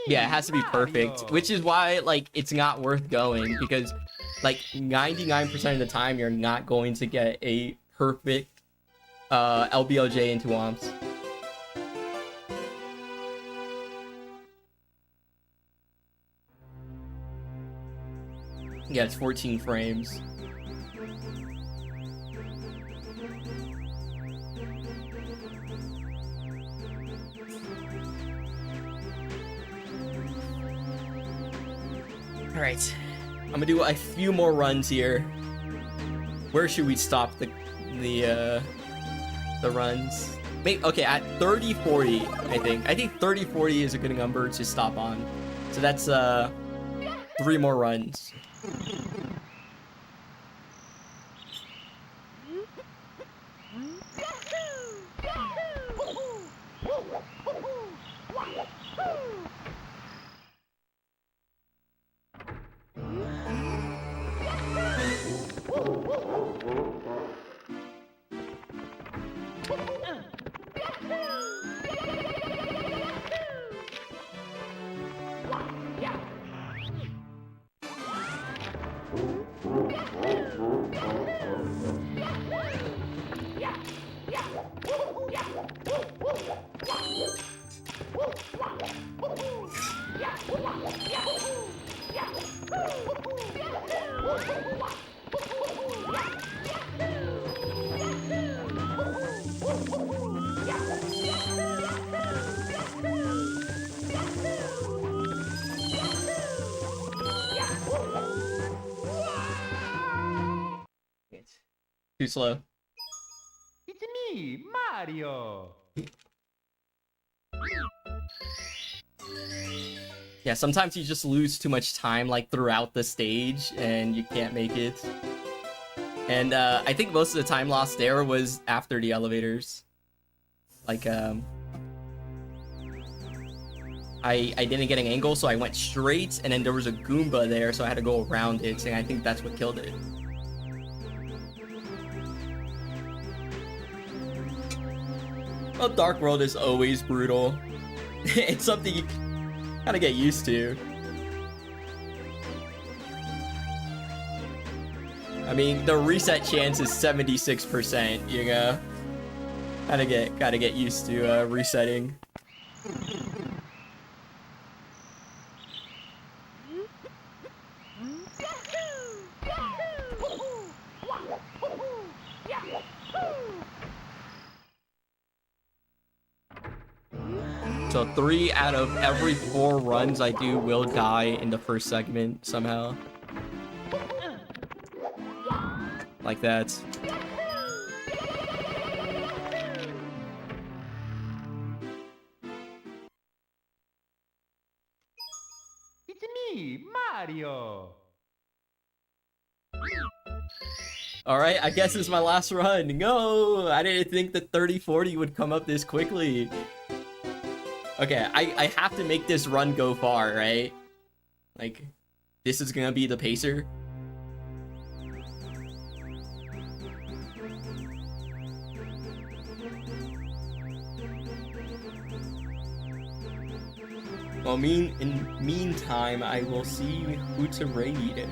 Yeah, it has to be perfect, which is why, like, it's not worth going, because, like, 99% of the time, you're not going to get a perfect LBLJ into Womps. Yeah, it's 14 frames. Alright, I'm gonna do a few more runs here. Where should we stop the runs? Maybe, okay, at 30-40, I think. I think 30-40 is a good number to stop on. So that's 3 more runs. Too slow. It's me, Mario. Yeah, sometimes you just lose too much time, like, throughout the stage, and you can't make it. And, I think most of the time lost there was after the elevators. Like, I didn't get an angle, so I went straight, and then there was a Goomba there, so I had to go around it, and I think that's what killed it. Well, Dark World is always brutal. It's something you gotta get used to. I mean, the reset chance is 76%, you know? Gotta get used to resetting. So 3 out of every 4 runs I do will die in the first segment somehow. Like that. It's me, Mario. Alright, I guess it's my last run. No! I didn't think that 30-40 would come up this quickly. Okay, I have to make this run go far, right? Like, this is gonna be the pacer. Well, in meantime, I will see who to raid.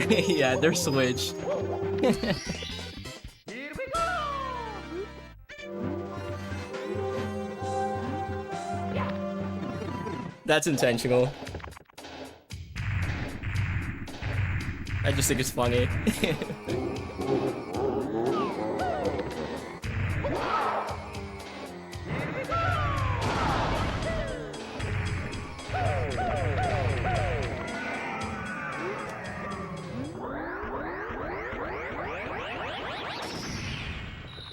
Yeah, they're switched. Here we go! That's intentional. I just think it's funny.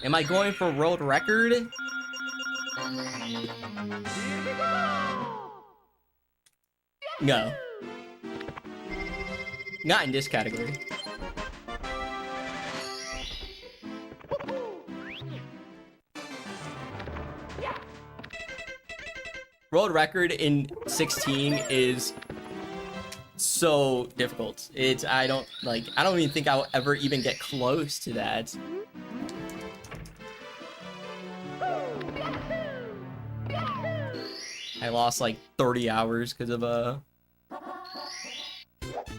Am I going for world record? No. Not in this category. World record in 16 is so difficult. I don't even think I'll ever even get close to that. I lost like 30 hours because of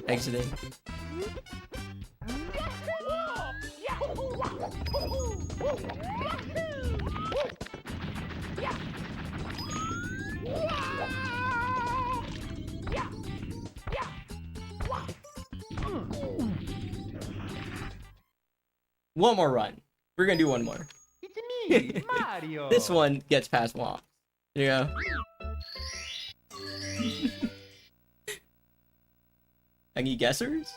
exiting. One more run. We're gonna do one more. It's me, Mario. This one gets past Womp. Yeah. Any guessers?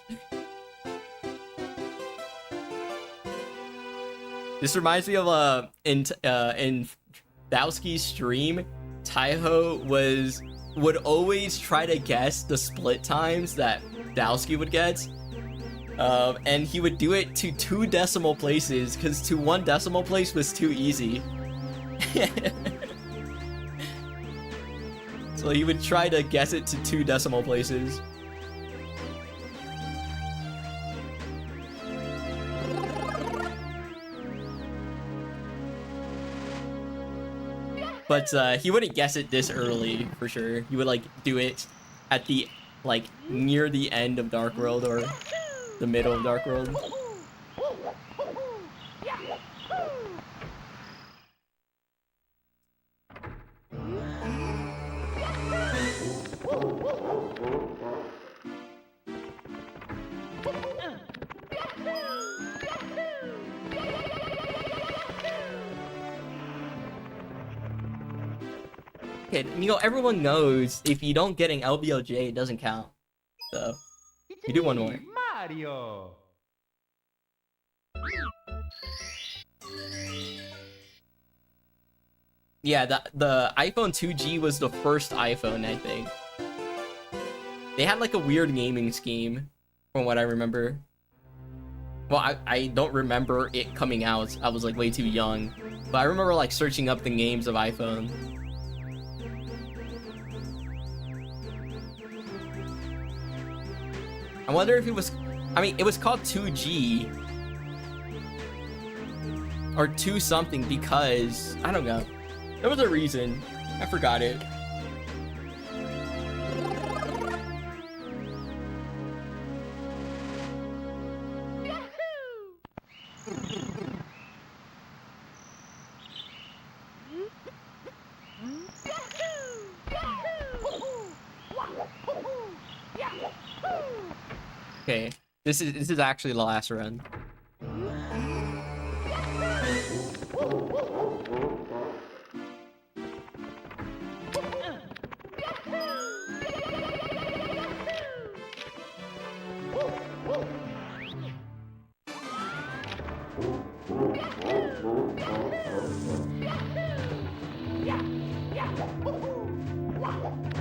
This reminds me of in Bluesky's stream, Taiho would always try to guess the split times that Bluesky would get. And he would do it to 2 decimal places, because to 1 decimal place was too easy. So he would try to guess it to 2 decimal places. But he wouldn't guess it this early, for sure. He would like do it at the near the end of Dark World or the middle of Dark World. Okay, you know, everyone knows if you don't get an LBOJ, it doesn't count. So, you do one more. Mario. Yeah, the iPhone 2G was the first iPhone, I think. They had like a weird naming scheme, from what I remember. Well, I don't remember it coming out. I was like way too young. But I remember like searching up the names of iPhone. I wonder if it was... I mean, it was called 2G. Or 2 something because... I don't know. There was a reason. I forgot it. Okay, this is actually the last run.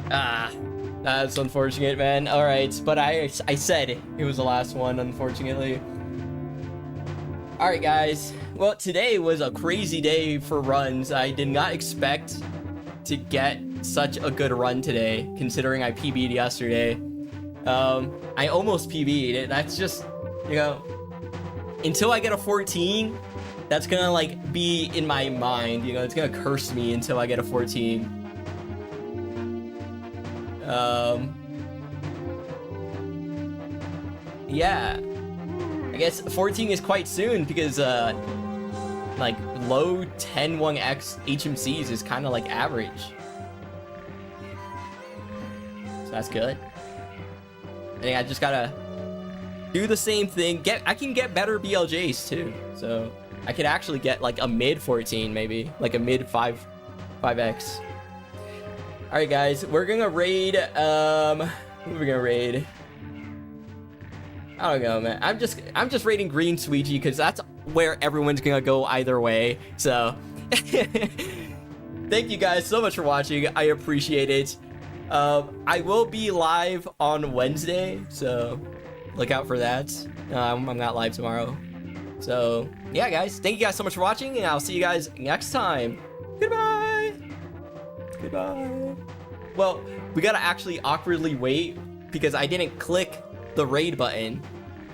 Ah, that's unfortunate, man. All right, but I said it was the last one, unfortunately. All right, guys. Well, today was a crazy day for runs. I did not expect to get such a good run today, considering I PB'd yesterday. I almost PB'd it. That's just, you know, until I get a 14, that's gonna like be in my mind. You know, it's gonna curse me until I get a 14. Yeah, I guess 14 is quite soon because like low 10-1x HMCs is kind of like average, so that's good. I think I just gotta do the same thing. I can get better BLJs too, so I could actually get like a mid 14, maybe like a mid 5x. All right, guys, we're gonna raid. Who are we gonna raid? I don't know, man. I'm just raiding Green Sweetie because that's where everyone's gonna go either way. So, thank you guys so much for watching. I appreciate it. I will be live on Wednesday, so look out for that. I'm not live tomorrow. So, yeah, guys, thank you guys so much for watching, and I'll see you guys next time. Goodbye. Goodbye. Well, we gotta actually awkwardly wait because I didn't click the raid button.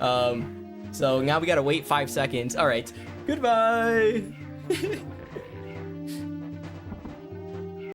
So now we gotta wait 5 seconds. All right. Goodbye.